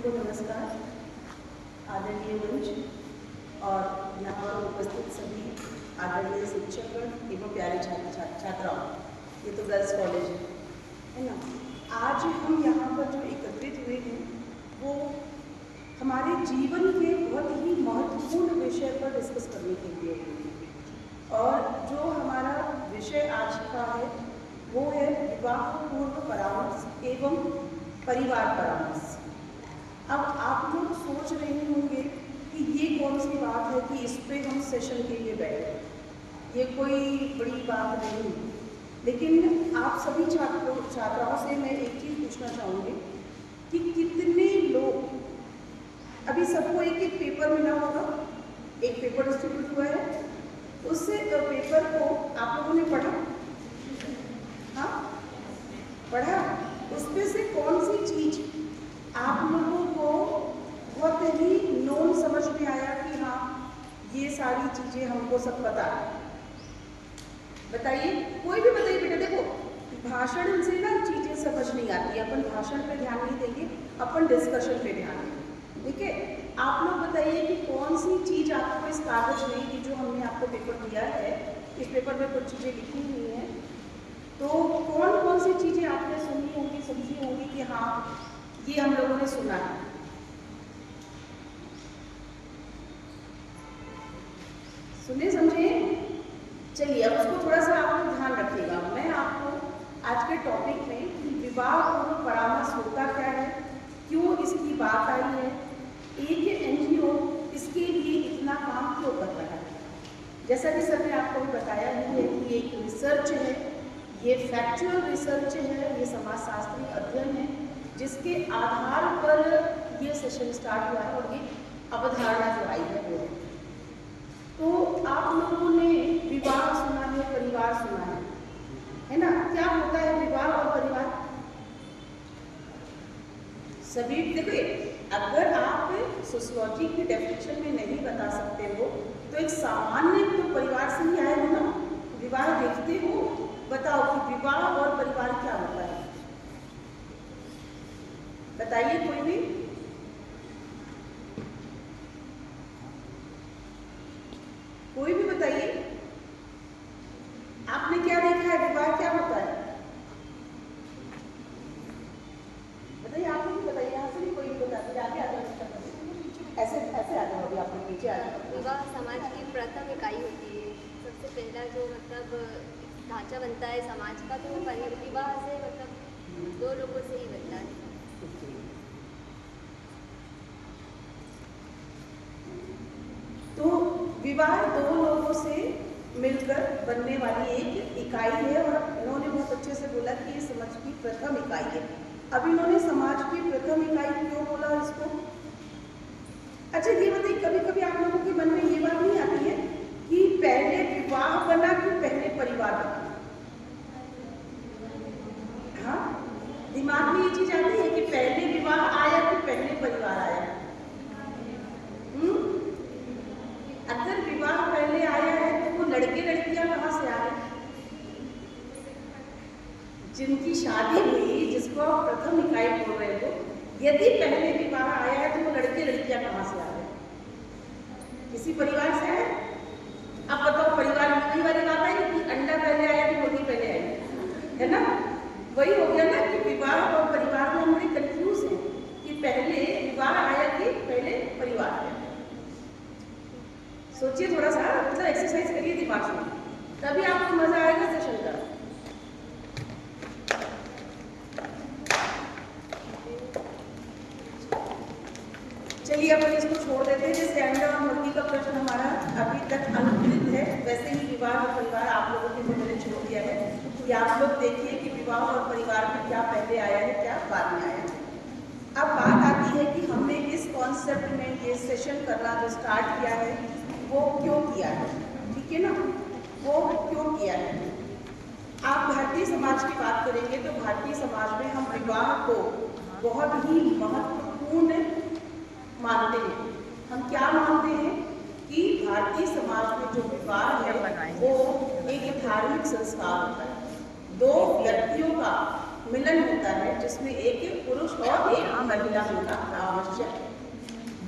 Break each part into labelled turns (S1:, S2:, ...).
S1: को नमस्कार। आदरणीय मंच और यहाँ पर उपस्थित सभी आदरणीय शिक्षकगण एवं प्यारे छात्राओं, ये तो गर्ल्स कॉलेज है ना। आज हम यहाँ पर जो एकत्रित हुए हैं वो हमारे जीवन के बहुत ही महत्वपूर्ण विषय पर डिस्कस करने के लिए हैं। और जो हमारा विषय आज का है वो है विवाह पूर्व परामर्श एवं परिवार परामर्श। अब आप लोग सोच रहे होंगे कि ये कौन सी बात है कि इस पे हम सेशन के लिए बैठे, ये कोई बड़ी बात नहीं। लेकिन आप सभी छात्राओं से मैं एक चीज़ पूछना चाहूँगी कि कितने लोग, अभी सबको एक एक पेपर मिला होगा, एक पेपर डिस्ट्रीब्यूट हुआ है, उससे पेपर को आप लोगों ने पढ़ा? हाँ, पढ़ा। उसमें से कौन सी चीज़ आप लोगों को बहुत ही नोन समझ में आया कि हाँ ये सारी चीज़ें हमको सब पता है? बताइए, कोई भी बताइए बेटा। देखो, भाषण से ना चीज़ें समझ नहीं आती, अपन भाषण पे ध्यान नहीं देंगे, अपन डिस्कशन पे ध्यान देंगे, ठीक है। आप लोग बताइए कि कौन सी चीज़ आपको इस कागज में, कि जो हमने आपको पेपर दिया है, इस पेपर में कुछ चीज़ें लिखी हुई हैं, तो कौन कौन सी चीज़ें आपने सुनी होंगी, समझी होंगी कि हाँ ये हम लोगों ने सुना है? सुने समझे? चलिए, अब उसको थोड़ा सा आप लोग ध्यान रखिएगा। मैं आपको आज के टॉपिक में विवाह पूर्व परामर्श होता क्या है, क्यों इसकी बात आई है, एक एनजीओ इसके लिए इतना काम क्यों कर रहा है। जैसा कि सर ने आपको भी बताया ही है कि ये एक रिसर्च है, ये फैक्चुअल रिसर्च है, ये समाजशास्त्रीय अध्ययन है, जिसके आधार पर ये सेशन स्टार्ट हुआ है और ये अवधारणा जो आई है वो। तो आप लोगों ने विवाह सुना है, परिवार सुना है ना। क्या होता है विवाह और परिवार? सभी देखिए, अगर आप सोशियोलॉजी की डेफिनेशन में नहीं बता सकते हो तो एक सामान्य तो परिवार से ही आए हो ना। विवाह देखते हो, बताओ कि विवाह और परिवार क्या होता है, बताइए कोई भी। कोई भी बताइए, आपने क्या देखा है, विवाह क्या होता है? बताइए, आप भी बताइए। यहाँ से भी कोई भी बताते, आगे आ जाओ, ऐसे ऐसे आ जाओ, अभी आप लोग नीचे आ जाओ।
S2: विवाह समाज की प्रथम इकाई होती है। सबसे पहला जो ढांचा बनता है समाज का, तो विवाह से दो लोगों से ही बनता है।
S1: तो विवाह दो लोगों से मिलकर बनने वाली एक इकाई है, और इन्होंने बहुत अच्छे से बोला कि ये समाज की प्रथम इकाई है। अब इन्होंने समाज की प्रथम इकाई क्यों बोला इसको? अच्छा ये बताइए, कभी कभी आप लोगों के मन में ये बात नहीं आती है कि पहले विवाह बना कि पहले परिवार बना? हाँ, दिमाग में ये चीज आती है कि पहले विवाह आया कि पहले परिवार आया? अगर विवाह पहले आया है तो वो लड़के लड़कियां कहाँ से आ गए? जिनकी शादी हुई, जिसको आप प्रथम इकाई बोल रहे हो, यदि पहले विवाह आया है तो वो लड़के लड़कियां कहाँ से आ गए? किसी परिवार से आए? अब बताओ, परिवार में वही वाली बात है कि अंडा पहले आया कि मुर्गी पहले आई, है ना। वही हो गया ना कि विवाह और परिवार में हम बड़े कंफ्यूज हैं कि पहले विवाह आया कि पहले परिवार आया। सोचिए थोड़ा सा, मतलब एक्सरसाइज करिए दिमाग में, तभी आपको मजा आएगा सेशन का। चलिए अपन इसको छोड़ देते हैं। जैसे अंडा और मुर्गी का प्रश्न हमारा अभी तक अनुत्तरित है, वैसे ही विवाह और परिवार आप लोगों के लिए मैंने छोड़ दिया है कि आप लोग देखिए कि विवाह और परिवार में क्या पहले आया है, क्या बाद में आया है। अब बात आती है कि हमने इस कॉन्सेप्ट में ये सेशन करना जो स्टार्ट किया है वो क्यों किया है, ठीक है ना, वो क्यों किया है। आप भारतीय समाज की बात करेंगे तो भारतीय समाज में हम विवाह को बहुत ही महत्वपूर्ण मानते हैं। हम क्या मानते हैं कि भारतीय समाज में जो विवाह है वो एक धार्मिक संस्कार होता है। दो व्यक्तियों का मिलन होता है जिसमें एक पुरुष और एक महिला होना आवश्यक है।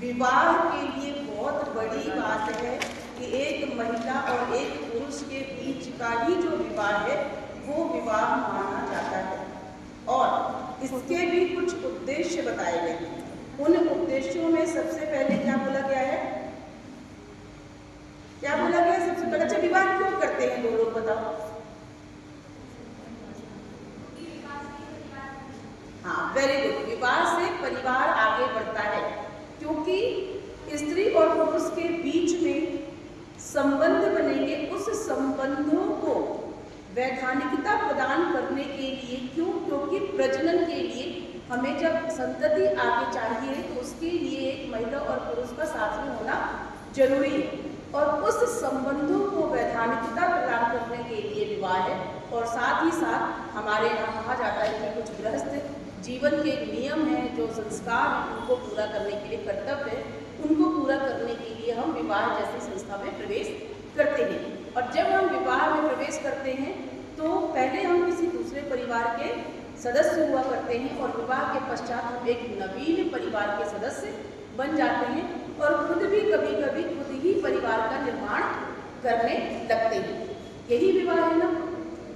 S1: विवाह के लिए बहुत बड़ी बात है कि एक महिला और एक पुरुष के बीच का ही जो विवाह है वो विवाह माना जाता है और इसके भी कुछ उद्देश्य बताए गए हैं। उन उद्देश्यों में सबसे पहले क्या बोला गया है? क्या बोला गया सबसे पहले? अच्छा, विवाह क्यों करते हैं दो लोग बताओ? हाँ, वेरी गुड। विवाह से परिवार आगे बढ़ता है क्योंकि स्त्री और पुरुष के बीच में संबंध बनेंगे। उस संबंधों को वैधानिकता प्रदान करने के लिए, क्यों? क्योंकि प्रजनन के लिए हमें जब संतति आगे चाहिए तो उसके लिए एक महिला और पुरुष का साथ में होना जरूरी है और उस संबंधों को वैधानिकता प्रदान करने के लिए विवाह है। और साथ ही साथ हमारे यहाँ कहा जाता है कि कुछ गृहस्थ जीवन के नियम हैं, जो संस्कार हैं, उनको पूरा करने के लिए, कर्तव्य है, उनको पूरा करने के लिए हम विवाह जैसी संस्था में प्रवेश करते हैं। और जब हम विवाह में प्रवेश करते हैं तो पहले हम किसी दूसरे परिवार के सदस्य हुआ करते हैं और विवाह के पश्चात हम एक नवीन परिवार के सदस्य बन जाते हैं और खुद भी कभी कभी खुद ही परिवार का निर्माण करने लगते हैं। यही विवाह है ना।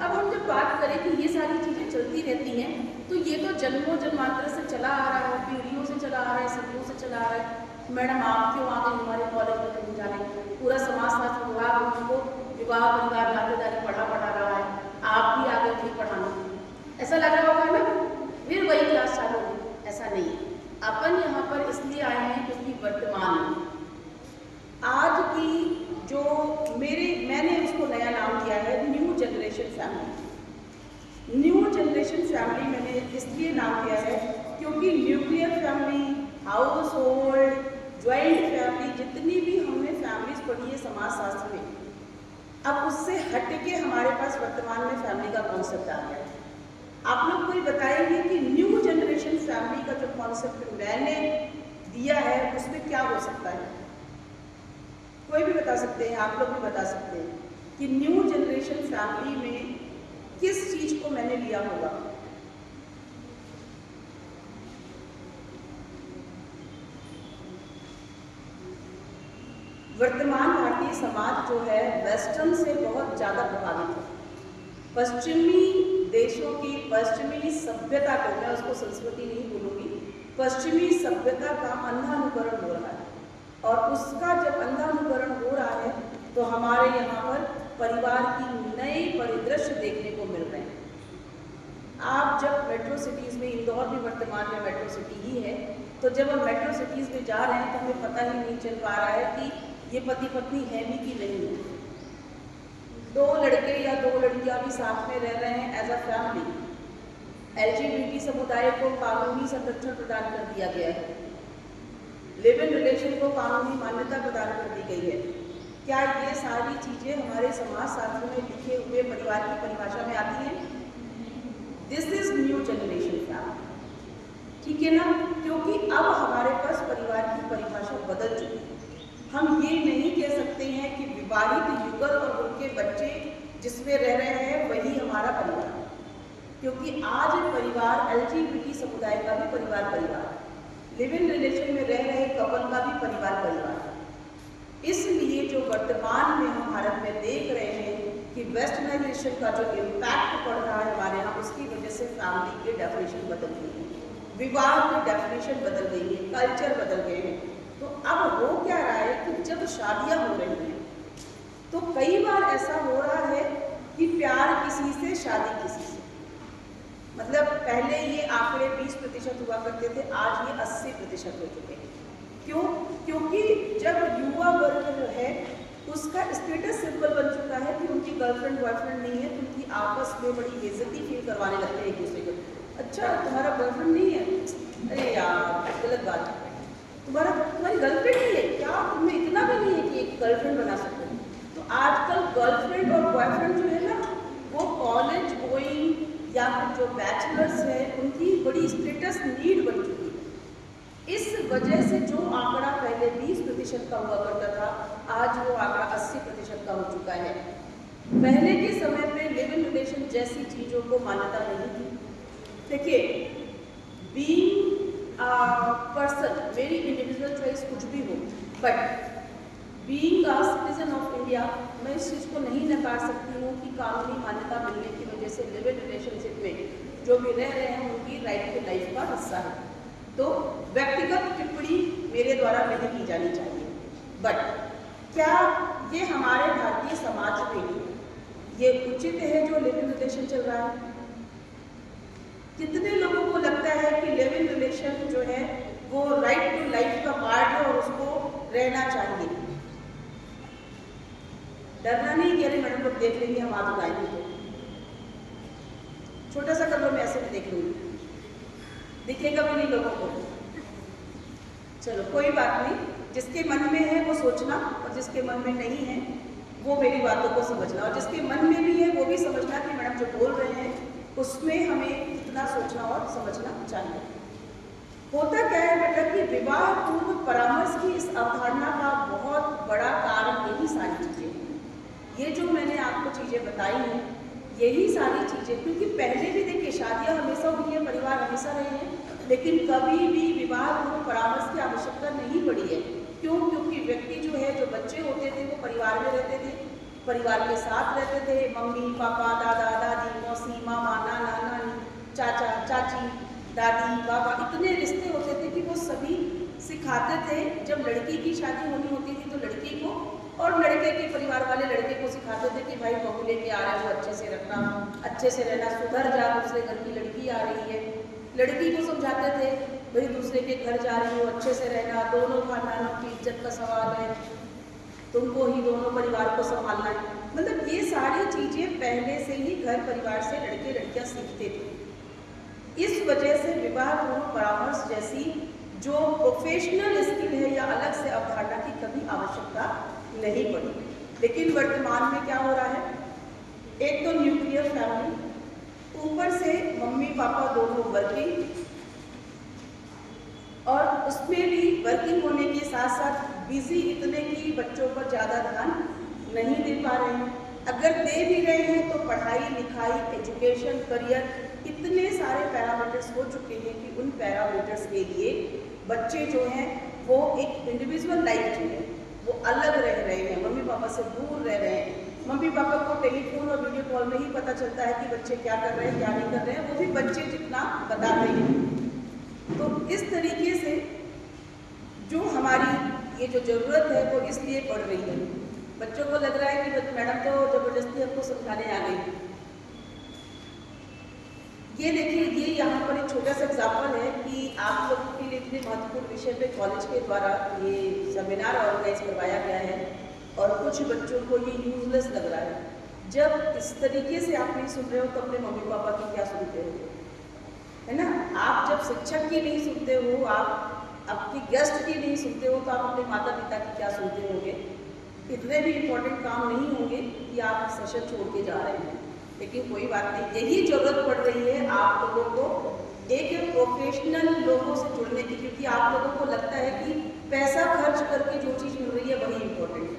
S1: अब हम जब बात करें कि ये सारी चीज़ें चलती रहती हैं तो ये तो जन्मों जन्मांतर से चला आ रहा है, पीढ़ियों से चला आ रहा है, सदियों से चला आ रहा है। मैडम आप क्यों आ गए हमारे कॉलेज में नहीं जाने? पूरा समाजशास्त्र विभाग उनको विवाह परिवार नातेदारी पढ़ा रहा है, आप भी आगे नहीं पढ़ाना। ऐसा लग रहा होगा ना, फिर वही क्लास चालू होगी। ऐसा नहीं है। अपन यहाँ पर इसलिए आए हैं क्योंकि वर्तमान में आज की जो मैंने उसको नया नाम दिया है new generation family. New generation family मैंने इसलिए नाम दिया है क्योंकि nuclear family, house hold, joint family, जितनी भी हमने फैमिलीज पढ़ी है समाजशास्त्र में, अब उससे हटके हमारे पास वर्तमान में फैमिली का कॉन्सेप्ट आ गया है। आप लोग कोई बताएंगे कि न्यू जनरेशन फैमिली का जो कॉन्सेप्ट मैंने दिया है उसमें क्या हो सकता है? कोई भी बता सकते हैं, आप लोग भी बता सकते हैं कि न्यू जनरेशन फैमिली में किस चीज को मैंने लिया होगा? वर्तमान भारतीय समाज जो है वेस्टर्न से बहुत ज़्यादा प्रभावित है। पश्चिमी देशों की पश्चिमी सभ्यता को, मैं उसको संस्कृति नहीं बोलूँगी, पश्चिमी सभ्यता का अंधानुकरण हो रहा है और उसका जब अंधानुकरण हो रहा है तो हमारे यहाँ पर परिवार की नए परिदृश्य देखने को मिल रहे हैं। आप जब मेट्रो सिटीज़ में, इंदौर भी वर्तमान में मेट्रो सिटी ही है, तो जब हम मेट्रो सिटीज़ में जा रहे हैं तो हमें पता ही नहीं चल पा रहा है कि ये पति पत्नी है भी कि नहीं है। दो लड़के या दो लड़कियां भी साथ में रह रहे हैं एज अ फैमिली। LGBT समुदाय को कानूनी संरक्षण प्रदान कर दिया गया है। लिव इन रिलेशन को कानूनी मान्यता प्रदान कर दी गई है। क्या ये सारी चीज़ें हमारे समाज शास्त्र में लिखे हुए परिवार की परिभाषा में आती हैं? This is new generation family, ठीक है ना? क्योंकि अब हमारे पास परिवार की परिभाषा बदल चुकी है। हम ये नहीं कह सकते हैं कि विवाहित युगल और उनके बच्चे जिसमें रह रहे हैं वही हमारा परिवार है, क्योंकि आज परिवार LGBT समुदाय का भी परिवार है, लिव इन रिलेशन में रह रहे कपल का भी परिवार है। इसलिए जो वर्तमान में हम भारत में देख रहे हैं कि वेस्टर्नाइजेशन का जो इम्पैक्ट पड़ रहा है हमारे यहाँ, उसकी वजह से फैमिली की डेफिनेशन बदल गई है, विवाह की डेफिनेशन बदल गई है, कल्चर बदल गए हैं। तो अब हो क्या रहा है कि जब शादियां हो रही हैं तो कई बार ऐसा हो रहा है कि प्यार किसी से, शादी किसी से, मतलब पहले ये आंकड़े 20% हुआ करते थे, आज ये 80% हो चुके हैं। क्यों? क्योंकि जब युवा वर्ग जो है उसका स्टेटस सिंपल बन चुका है कि उनकी गर्लफ्रेंड बॉयफ्रेंड नहीं है तो उनकी आपस में बड़ी बेइज्जती फील करवाने लगते हैं एक दूसरे को। अच्छा तुम्हारा बॉयफ्रेंड नहीं है? अरे यार गलत बात है। तुम्हारी गर्लफ्रेंड नहीं है क्या? तुम्हें इतना भी नहीं है कि एक गर्लफ्रेंड बना सकते हो? तो आजकल गर्लफ्रेंड और बॉयफ्रेंड जो है ना वो कॉलेज गोइंग या फिर जो बैचलर्स है उनकी बड़ी स्टेटस नीड बन चुकी है। इस वजह से जो आंकड़ा पहले 20% का हुआ करता था, आज वो आंकड़ा 80% का हो चुका है। पहले के समय पे लिव इन रिलेशन जैसी चीज़ों को मान्यता नहीं थी, देखिए, बीइंग पर्सन, मेरी इंडिविजुअल चॉइस कुछ भी हो, but being a citizen of India, मैं इस चीज़ को नहीं नकार सकती हूँ कि कानूनी मान्यता मिलने की वजह से लिव इन रिलेशनशिप में जो भी रह रहे हैं उनकी राइट टू लाइफ का हिस्सा है। तो व्यक्तिगत टिप्पणी मेरे द्वारा नहीं की जानी चाहिए, बट क्या ये हमारे भारतीय समाज में ये उचित है जो लिव इन रिलेशन चल रहा है? कितने लोगों को लगता है कि लिव इन रिलेशन जो है वो राइट टू लाइफ का पार्ट है और उसको रहना चाहिए? डरना नहीं कि अरे मैडम लोग देख लेंगे हम हाथ उठाएंगे, तो छोटा सा कमरा में ऐसे भी देख लूंगी, दिखेगा भी नहीं लोगों को। चलो कोई बात नहीं, जिसके मन में है वो सोचना और जिसके मन में नहीं है वो मेरी बातों को समझना, और जिसके मन में भी है वो भी समझना कि मैडम जो बोल रहे हैं उसमें हमें कितना सोचना और समझना चाहिए। होता क्या है बेटा कि विवाह पूर्व परामर्श की इस अवधारणा का बहुत बड़ा कारण यही सारी चीज़ें हैं। ये जो मैंने आपको चीज़ें बताई हैं यही सारी चीज़ें, क्योंकि पहले भी देखिए शादियाँ हमेशा हुई है, परिवार हमेशा रहे हैं, लेकिन कभी भी विवाह पूर्व परामर्श की आवश्यकता नहीं पड़ी है। क्यों? क्योंकि व्यक्ति जो है, जो बच्चे होते थे वो परिवार में रहते थे, परिवार के साथ रहते थे, मम्मी पापा, दादा दादी, मौसी मामा, नाना नानी, चाचा चाची, दादी बाबा, इतने रिश्ते होते थे कि वो सभी सिखाते थे। जब लड़की की शादी होनी होती थी तो लड़की को, और लड़के के परिवार वाले लड़के को सिखाते थे कि भाई बहू लेके आ रहे हो, अच्छे से रखना, अच्छे से रहना, सुधर जा, दूसरे घर की लड़की आ रही है। लड़की को समझाते थे भाई दूसरे के घर जा रही हो, अच्छे से रहना, दोनों खानदानों की इज्जत का सवाल है, तुमको ही दोनों परिवार को संभालना है। मतलब ये सारी चीज़ें पहले से ही घर परिवार से लड़के लड़कियां सीखते थे। इस वजह से विवाह पूर्व परामर्श जैसी जो प्रोफेशनल स्किल है या अलग से अवधारणा की कभी आवश्यकता नहीं पड़ी। लेकिन वर्तमान में क्या हो रहा है, एक तो न्यूक्लियर फैमिली, ऊपर से मम्मी पापा दोनों वर्किंग, और उसमें भी वर्किंग होने के साथ साथ बिजी इतने कि बच्चों पर ज़्यादा ध्यान नहीं दे पा रहे हैं। अगर दे भी रहे हैं तो पढ़ाई लिखाई, एजुकेशन, करियर, इतने सारे पैरामीटर्स हो चुके हैं कि उन पैरामीटर्स के लिए बच्चे जो हैं वो एक इंडिविजुअल लाइफ जो है वो अलग रह रहे हैं, मम्मी पापा से दूर रह रहे हैं। मम्मी पापा को टेलीफोन और वीडियो कॉल में ही पता चलता है कि बच्चे क्या कर रहे हैं, क्या नहीं कर रहे हैं, वो भी बच्चे जितना बताते हैं। तो इस तरीके से जो हमारी ये जो ज़रूरत है वो इसलिए पड़ रही है। बच्चों को लग रहा है कि मैडम तो ज़बरदस्ती हमको समझाने आ गई। ये देखिए, ये यहाँ पर एक छोटा सा एग्जाम्पल है कि आप लोगों के लिए इतने महत्वपूर्ण विषय पे कॉलेज के द्वारा ये सेमिनार ऑर्गेनाइज करवाया गया है और कुछ बच्चों को ये यूजलेस लग रहा है। जब इस तरीके से आप नहीं सुन रहे हो तो अपने मम्मी पापा की क्या सुनते हो, है ना? आप जब शिक्षक की नहीं सुनते हो, आप आपके गेस्ट की नहीं सुनते हो, तो आप अपने माता पिता की क्या सुनते होंगे? इतने भी इम्पोर्टेंट काम नहीं होंगे कि आप सेशन छोड़ के जा रहे हैं। लेकिन कोई बात नहीं, यही जरूरत पड़ रही है आप लोगों को एक प्रोफेशनल लोगों से जुड़ने की, क्योंकि आप लोगों को लगता है कि पैसा खर्च करके जो चीज़ मिल रही है वही इम्पोर्टेंट है।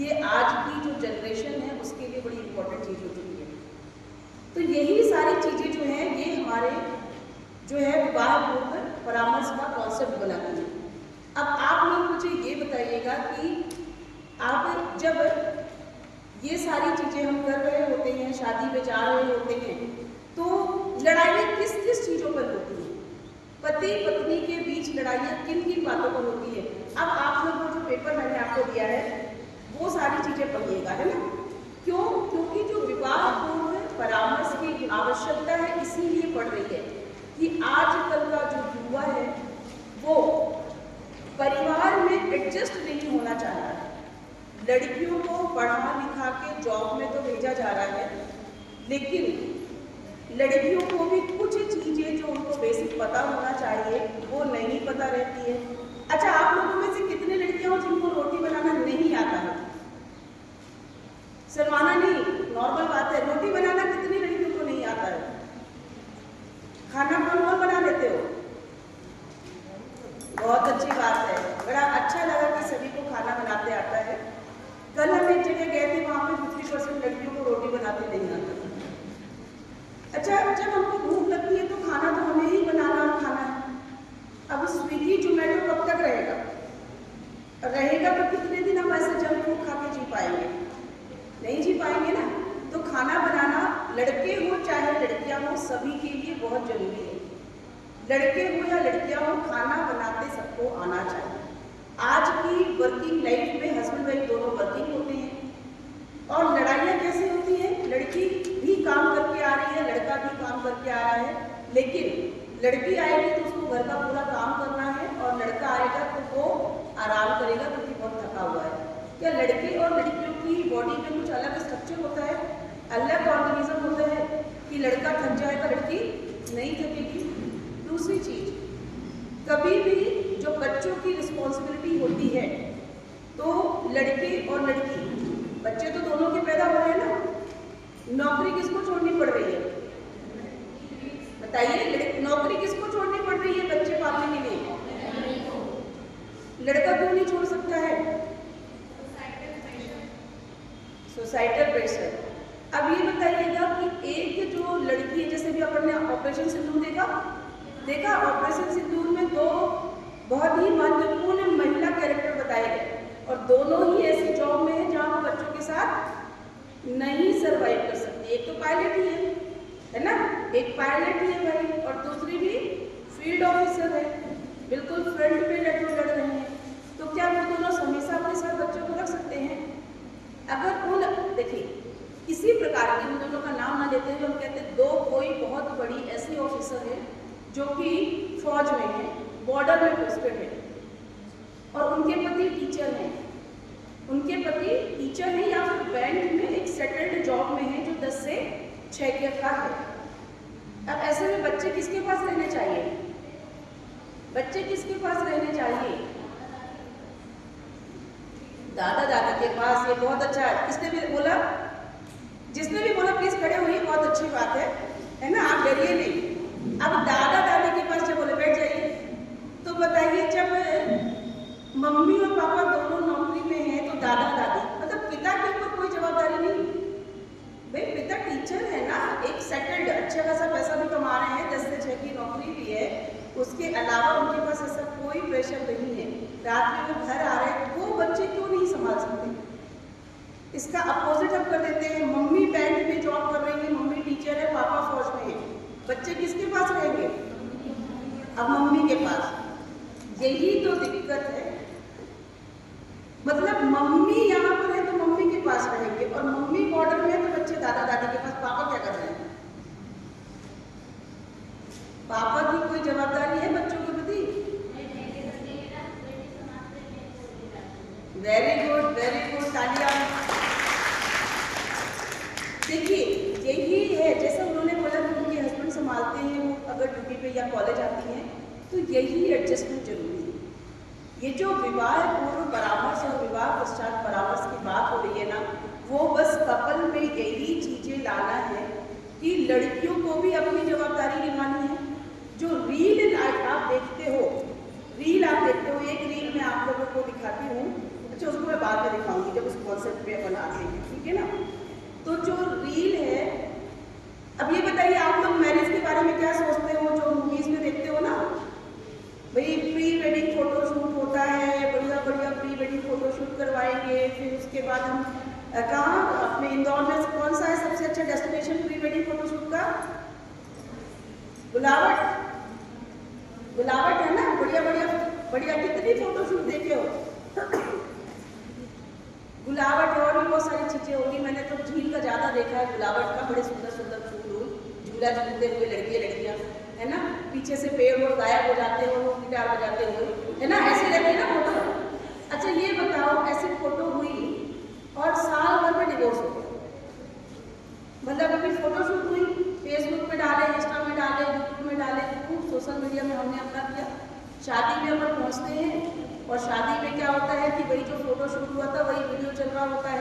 S1: ये आज की जो जनरेशन है उसके लिए बड़ी इम्पोर्टेंट चीज़ हो चुकी है। तो यही सारी चीज़ें जो हैं ये हमारे जो है विवाह पूर्व परामर्श का कॉन्सेप्ट बनाती है। अब आप लोग मुझे ये बताइएगा कि आप जब ये सारी चीज़ें हम कर रहे होते हैं, शादी में जा रहे होते हैं, तो लड़ाइयाँ किस किस चीज़ों पर होती हैं? पति पत्नी के बीच लड़ाइयाँ किन किन बातों पर होती है? अब आप लोग को जो पेपर मैंने आपको दिया है वो सारी चीज़ें पढ़िएगा, है ना? क्यों? क्योंकि जो विवाह पूर्व परामर्श की आवश्यकता है इसीलिए पड़ रही है कि आजकल का जो युवा है वो परिवार में एडजस्ट नहीं होना चाह रहा है। लड़कियों को पढ़ा लिखा के जॉब में तो भेजा जा रहा है, लेकिन लड़कियों को भी कुछ चीज़ें जो उनको बेसिक पता होना चाहिए वो नहीं पता रहती है। अच्छा, आप लोगों में से कितने लड़कियां हो जिनको रोटी बनाना नहीं आता है? शर्माना नहीं, नॉर्मल बात है। रोटी बनाना कितनी लड़कियों को नहीं आता है? खाना कौन कौन बना लेते हो? बहुत अच्छी बात है, बड़ा अच्छा लगा कि सभी को खाना बनाते आता है। कल हम एक जगह गए थे, वहाँ पे 50% लड़कियों को रोटी बनाते नहीं आता। अच्छा, जब हमको भूख लगती है तो खाना रहेगा तो कितने दिन हम ऐसे जंक फूड खा के जी पाएंगे? नहीं जी पाएंगे ना। तो खाना बनाना लड़के हो चाहे लड़कियां हो सभी के लिए बहुत जरूरी है। लड़के हो या लड़कियां हो, खाना बनाते सबको आना चाहिए। आज की वर्किंग लाइफ में हस्बैंड वाइफ दोनों वर्किंग होते हैं और लड़ाइयाँ कैसे होती हैं? लड़की भी काम करके आ रही है, लड़का भी काम करके आ रहा है, लेकिन लड़की आएगी तो उसको घर का पूरा काम करना है और लड़का आएगा तो वो आराम करेगा क्योंकि बहुत थका हुआ है। क्या लड़के और लड़कियों की बॉडी में कुछ अलग स्ट्रक्चर होता है, अलग ऑर्गेनिज्म होता है कि लड़का थक जाएगा लड़की नहीं थकेगी? दूसरी चीज, कभी भी जो बच्चों की रिस्पॉन्सिबिलिटी होती है तो लड़के और लड़की, बच्चे तो दोनों के पैदा हो रहे हैं ना, नौकरी किसको छोड़नी पड़ रही है? बताइए, नौकरी किसको छोड़नी पड़ रही है बच्चे पालने के लिए? लड़का क्यों नहीं छोड़ सकता है? Societal pressure. अब ये बताइएगा कि एक जो लड़की है, जैसे भी अपन ने ऑपरेशन सिंदूर देखा ऑपरेशन सिंदूर में दो बहुत ही महत्वपूर्ण महिला कैरेक्टर बताए गए और दोनों ही ऐसी जॉब में है जहाँ वो बच्चों के साथ नहीं सरवाइव कर सकती। एक तो पायलट ही है ना, एक पायलट ही है भाई, और दूसरी भी फील्ड ऑफिसर है, बिल्कुल फ्रंट पे लड़ रहे हैं। तो क्या वो दोनों हमेशा अपने साथ बच्चों को रख सकते हैं? अगर उन देखिए किसी प्रकार की, उन दोनों का नाम ना लेते हुए हम कहते हैं दो कोई बहुत बड़ी ऐसी ऑफिसर है जो कि फौज में है, बॉर्डर में पोस्टेड है और उनके पति टीचर हैं, उनके पति टीचर हैं या फिर बैंक में एक सेटल्ड जॉब में है जो 10 से 6 का है। अब ऐसे में बच्चे किसके पास रहने चाहिए? बच्चे किसके पास रहने चाहिए? दादा दादी के पास। ये बहुत अच्छा है। किसने भी बोला? जिसने भी बोला प्लीज खड़े होइए, बहुत अच्छी बात है ना, आप डरिए नहीं। अब दादा दादी के पास जब बोले बैठ जाइए, तो बताइए जब मम्मी और पापा दोनों नौकरी में हैं तो दादा दादी मतलब पिता के ऊपर कोई जवाबदारी नहीं। भाई पिता टीचर है ना, एक सेटल्ड अच्छा खासा पैसा भी कमा रहे हैं, 10 से 6 की नौकरी भी है, उसके अलावा उनके पास ऐसा कोई प्रेशर नहीं है। रात में वो घर आ रहे हैं, वो बच्चे क्यों नहीं संभाल सकते? इसका अपोजिट हम कर देते हैं, मम्मी बैंक में जॉब कर रही है, मम्मी टीचर है, पापा फौज में है, बच्चे किसके पास रहेंगे? अब मम्मी के पास। यही तो दिक्कत है, मतलब मम्मी यहाँ पर है तो मम्मी के पास रहेंगे और मम्मी बॉर्डर में है तो बच्चे दादा दादी के पास। पापा क्या कर रहे हैं? पापा की कोई जवाबदारी है बच्चों के प्रति? वेरी गुड, तालियां। देखिए यही है, जैसा उन्होंने बोला कि उनके हस्बैंड संभालते हैं, वो अगर ड्यूटी पे या कॉलेज आती हैं तो यही एडजस्टमेंट जरूरी है। ये जो विवाह पूर्व परामर्श और विवाह पश्चात परामर्श की बात हो रही है ना, वो बस कपल में यही चीजें लाना है कि लड़कियों को भी अपनी जवाबदारी निभानी है। जो रील आप देखते हो, एक रील मैं आप लोगों को दिखाती हूँ, अच्छा उसको मैं बाद में दिखाऊंगी जब उस कॉन्सेप्ट पे अपन आते हैं, ठीक है ना। तो जो रील है, अब ये बताइए आप लोग मैरिज के बारे में क्या सोचते हो? जो मूवीज में देखते हो ना, भाई प्री वेडिंग फोटो शूट होता है, बढ़िया बढ़िया प्री वेडिंग फोटो शूट करवाएंगे, फिर उसके बाद हम कहाँ अपने इंदौर में कौन सा है सबसे अच्छा destination pre wedding photo shoot का? गुलावट है ना, बढ़िया बढ़िया कितनी फोटो शूट देखे हो? गुलावट और भी बहुत सारी चीजें होगी, मैंने तो झील का ज्यादा देखा है, गुलावट का बड़े सुंदर सुंदर फूल झूला झूलते हुए लड़कियां है ना, पीछे से पेड़ और गायब हो जाते हैं, वो गिटार बजाते हुए, है ना, ऐसे रहते हैं ना फोटो। अच्छा ये बताओ, ऐसी फोटो हुई और साल भर में डिवोर्स हो गया, मतलब अभी फोटो शूट हुई, फेसबुक पे डाले, इंस्टा में डाले, यूट्यूब में डाले, खूब सोशल मीडिया में हमने अपना किया, शादी में अपन पहुँचते हैं और शादी में क्या होता है कि वही जो फोटो शूट हुआ था वही वीडियो चल रहा होता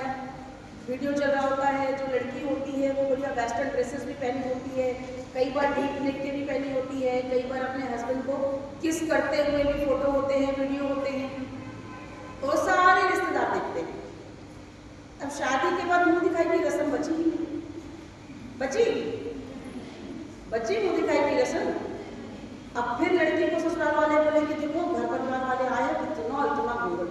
S1: है, जो लड़की होती है वो बढ़िया वेस्टर्न ड्रेसेस भी पहनी होती है, कई बार डीप नेक के भी पहनी होती है, कई बार अपने हस्बैंड को किस करते हुए भी फोटो होते हैं, वीडियो होते हैं, तो सारे रिश्तेदार देखते हैं। अब शादी के बाद मुंह दिखाई की रस्म बची ही नहीं, बची मुंह दिखाई की रस्म। अब फिर लड़की को ससुराल वाले बोले कि देखो घर परिवार वाले आए, इतना घूंघट,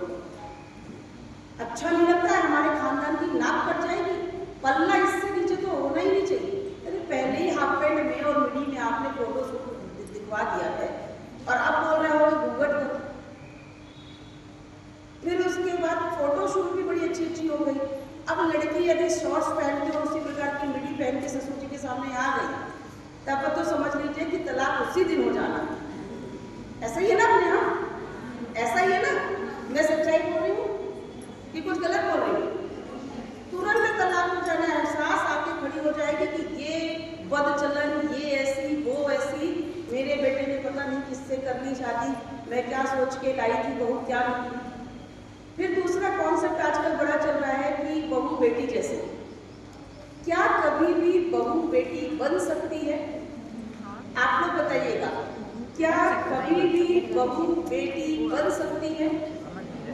S1: के लाई थी बहू क्या निकली। फिर दूसरा कॉन्सेप्ट आजकल बड़ा चल रहा है कि बहू बेटी जैसे। क्या कभी भी बहू बेटी बन सकती है? आप लोग बताइएगा, क्या कभी भी बहू बेटी बन सकती है?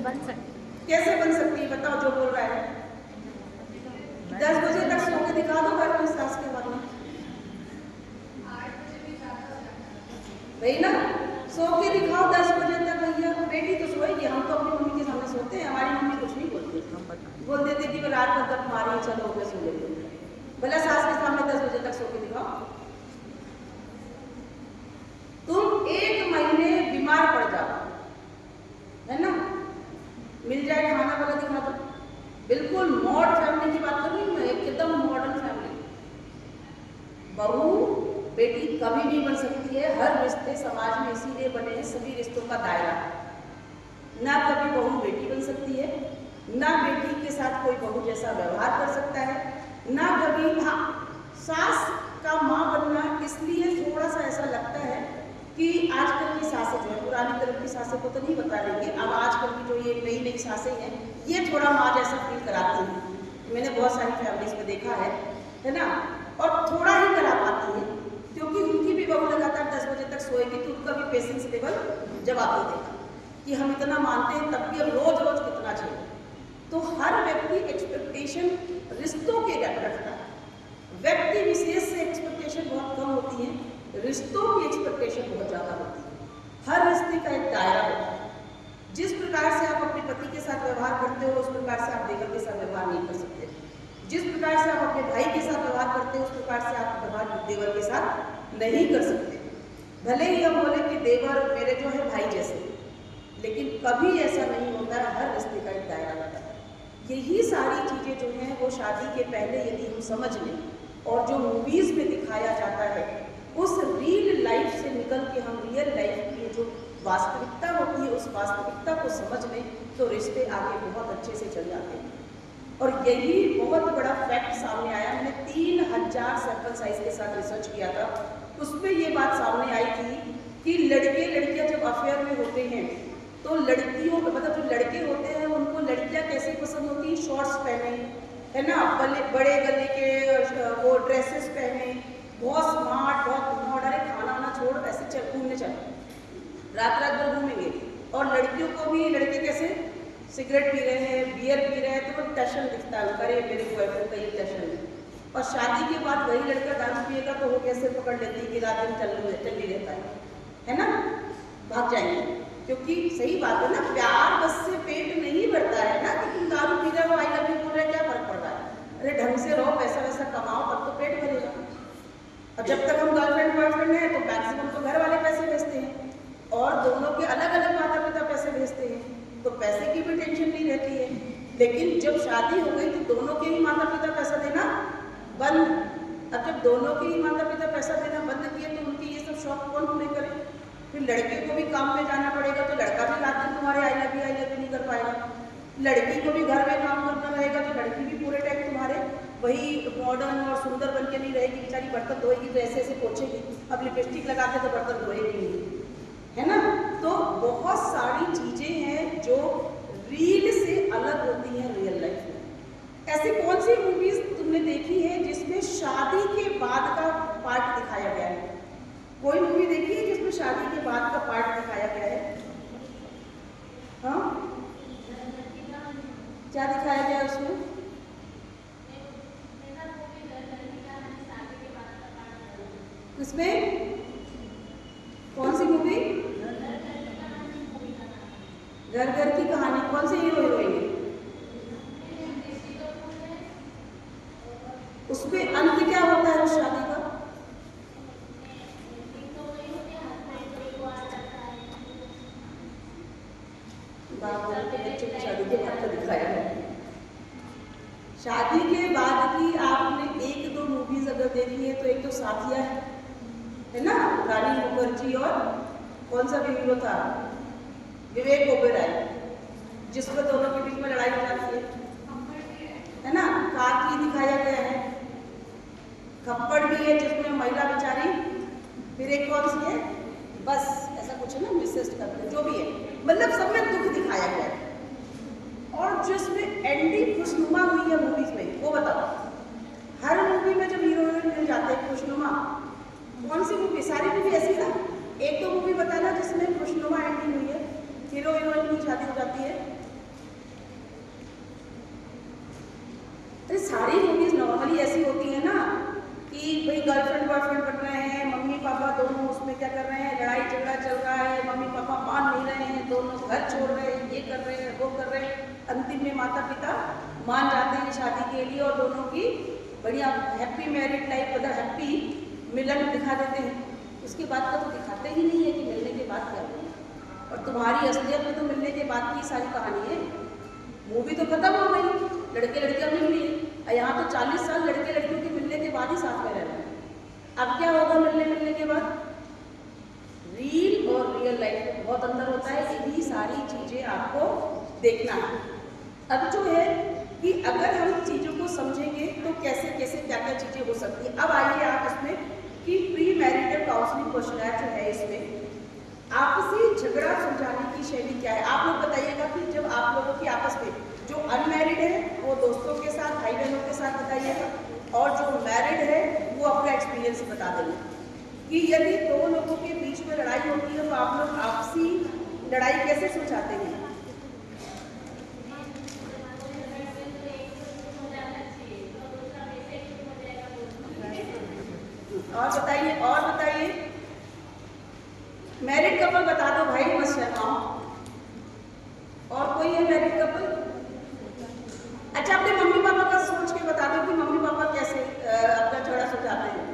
S2: बन सकती।
S1: कैसे बन सकती है बताओ, जो बोल रहा है। 10 बजे तक सो के दिखा दो घर में सास के बाद में, वही ना, सो के दिखाओ 10 बजे तक। भैया बेटी तो सोएगी, हम तो अपनी मम्मी के सामने सोते हैं, हमारी मम्मी कुछ नहीं बोलती, बोल देती कि मैं रात भर तक मारी चलो हो गया सो लेंगे। भला सास के सामने 10 बजे तक सो के दिखाओ। तुम 1 महीने बीमार पड़ जाओ, है ना, मिल जाए खाना वाला दिखा दो। बिल्कुल मॉडर्न फैमिली की बात कर रही हूँ मैं, एकदम मॉडर्न फैमिली। बहू बेटी कभी भी बन सकती है। हर रिश्ते समाज में इसीलिए बने हैं, सभी रिश्तों का दायरा। ना कभी बहू बेटी बन सकती है, ना बेटी के साथ कोई बहू जैसा व्यवहार कर सकता है, ना कभी। हाँ, सास का माँ बनना इसलिए थोड़ा सा ऐसा लगता है कि आजकल की सासें जो है, पुरानी तरह की सासें को तो नहीं बता रही, अब आजकल की जो ये नई नई सासें हैं ये थोड़ा माँ जैसा फील कराती हैं। मैंने बहुत सारी फैमिलीज में देखा है ना, और थोड़ा ही करा पाती है क्योंकि उनकी भी बहू लगातार 10 बजे तक सोएगी तो उनका भी पेशेंस लेवल जवाब दे देगा कि हम इतना मानते हैं तब भी अब रोज रोज कितना चाहिए। तो हर व्यक्ति एक्सपेक्टेशन रिश्तों के रखता है, व्यक्ति विशेष से एक्सपेक्टेशन बहुत कम होती है, रिश्तों की एक्सपेक्टेशन बहुत ज़्यादा होती है। हर रिश्ते का एक दायरा होता है। जिस प्रकार से आप अपने पति के साथ व्यवहार करते हो उस प्रकार से आप देवर के साथ व्यवहार नहीं कर सकते। जिस प्रकार से आप अपने भाई के साथ व्यवहार करते हो उस प्रकार से आप व्यवहार देवर के साथ नहीं कर सकते। भले ही हम बोले कि देवर मेरे जो है भाई जैसे, लेकिन कभी ऐसा नहीं होता है। हर रिश्ते का एक दायरा होता है। यही सारी चीज़ें जो हैं वो शादी के पहले यदि हम समझ लें और जो मूवीज़ में दिखाया जाता है उस रियल लाइफ से निकल के हम रियल लाइफ की जो वास्तविकता होती है उस वास्तविकता को समझ लें तो रिश्ते आगे बहुत अच्छे से चल जाते हैं। और यही बहुत बड़ा फैक्ट सामने आया। मैंने 3000 सैंपल साइज के साथ रिसर्च किया था, उसमें ये बात सामने आई थी कि लड़के लड़कियां जब अफेयर में होते हैं तो लड़कियों मतलब जो लड़के होते हैं उनको लड़कियां कैसे पसंद होती हैं, शॉर्ट्स पहने, है ना, बड़े गले के वो ड्रेसेस पहने, बहुत स्मार्ट, बहुत मॉडर्न, खाना वाना छोड़ ऐसे चल घूमने चले, रात रात भर घूमेंगे। और लड़कियों को भी लड़के कैसे सिगरेट पी रहे हैं, बियर पी रहे हैं, तो वो टशन दिखता है, अरे मेरे बॉयफ्रेंड का ये टशन है। और शादी के बाद वही लड़का दारू पिएगा तो वो कैसे पकड़ लेती है कि रात दिन चल ही रहता है ना, भाग जाएंगे। क्योंकि सही बात है ना, प्यार बस से पेट नहीं भरता है ना कि तुम दारू पी रहे हो, आई लव यू बोल रहे, क्या फर्क पड़ रहा है। अरे ढंग से रहो, पैसा वैसा कमाओ, तब तो पेट भरेगा। और जब तक हम गर्लफ्रेंड बॉयफ्रेंड है तो मैक्सिमम तो घर वाले पैसे भेजते हैं और दोनों के अलग अलग माता पिता पैसे भेजते हैं, तो पैसे की भी टेंशन नहीं रहती है। लेकिन जब शादी हो गई तो दोनों के ही माता पिता पैसा देना बंद। अब जब दोनों के ही माता पिता पैसा देना बंद किए तो उनके ये सब शौक कौन पूरे करे। फिर लड़के को भी काम में जाना पड़ेगा तो लड़का भी रात दिन तुम्हारे आई लव यू नहीं कर पाएगा। लड़की को भी घर में काम करना रहेगा तो लड़की भी पूरे टाइम तुम्हारे वही मॉडर्न और सुंदर बन के नहीं रहेगी, बेचारी बर्तन धोएगी तो ऐसे ऐसे पोछेगी, अब लिपस्टिक लगा के तो बर्तन धोएगी नहीं, है ना। तो बहुत सारी चीज़ें हैं जो रील से अलग होती हैं रियल लाइफ में। ऐसी कौन सी मूवीज तुमने देखी है जिसमें शादी के बाद का पार्ट दिखाया गया है? कोई मूवी देखी है जिसमें शादी के बाद का पार्ट दिखाया गया है? हाँ, क्या दिखाया गया उसमें? किसमें? कौन सी मूवी? घर घर की कहानी। कौन से हीरो हीरोइन है उसमें? अंत क्या होता है उस शादी का? बच्चों की शादी के बाद का दिखाया है। शादी के बाद की आपने 1-2 मूवीज अगर देखी है तो एक तो साथिया है ना, रानी मुखर्जी और कौन सा भी हीरो था, विवेक ओबेरॉय, जिसमें दोनों के बीच में लड़ाई हो जाती है ना। काकी दिखाया गया है, खप्पड़ भी है जिसमें महिला बेचारी, फिर एक कौन सी है, बस ऐसा कुछ है ना, मिसेस करते जो भी है, मतलब सब में दुख दिखाया गया है। और जो इसमें एंडिंग खुशनुमा हुई है मूवीज में, वो बताओ। हर मूवी में जब हीरो हीरोइन मिल जाते हैं खुशनुमा, कौन सी मूवी, सारी मूवी ऐसी ना, एक दो मूवी बताना जिसमें खुशनुमा एंडिंग हुई है, हीरो हीरोइन की शादी हो जाती है। तो सारी मूवीज नॉर्मली ऐसी होती है ना कि भाई गर्लफ्रेंड बॉयफ्रेंड बन रहे हैं, मम्मी पापा दोनों उसमें क्या कर रहे हैं, लड़ाई झगड़ा चल रहा है, मम्मी पापा मान नहीं रहे हैं, दोनों घर छोड़ रहे हैं, ये कर रहे हैं, वो कर रहे हैं, अंतिम में माता पिता मान जाते हैं शादी के लिए और दोनों की बढ़िया हैप्पी मैरिड लाइफ, मतलब हैप्पी मिलन दिखा देते हैं। उसके बाद का तो दिखाते ही नहीं है कि मिलने के बाद क्या हुआ। और तुम्हारी असलियत में तो मिलने के बाद की सारी कहानी है। मूवी तो खत्म हो गई, लड़के लड़कियां मिल लिए, और यहाँ तो 40 साल लड़के लड़कियों के मिलने के बाद ही साथ में रह रहे हैं। अब क्या होगा मिलने के बाद? रील और रियल लाइफ में बहुत अंतर होता है। यही सारी चीजें आपको देखना है। अब जो है कि अगर हम चीजों को समझेंगे तो कैसे कैसे क्या क्या चीजें हो सकती है। अब आइए आप इसमें कि प्री मैरिटल काउंसलिंग क्वेश्चनर जो है, इसमें आपसी झगड़ा सुलझाने की शैली क्या है। आप लोग बताइएगा कि जब आप लोगों की आपस में, जो अनमैरिड है वो दोस्तों के साथ, भाई बहनों के साथ बताइएगा, और जो मैरिड है वो अपना एक्सपीरियंस बता देंगे कि यदि दो लोगों के बीच में लड़ाई होती है तो आप लोग आपसी लड़ाई कैसे सुलझाते हैं। और बताइए मैरिड कपल बता दो भाई, मत शर्माओ। और कोई है मैरिड कपल? अच्छा, अपने मम्मी पापा का सोच के बता दो कि मम्मी पापा कैसे अपना झगड़ा सुलझाते हैं।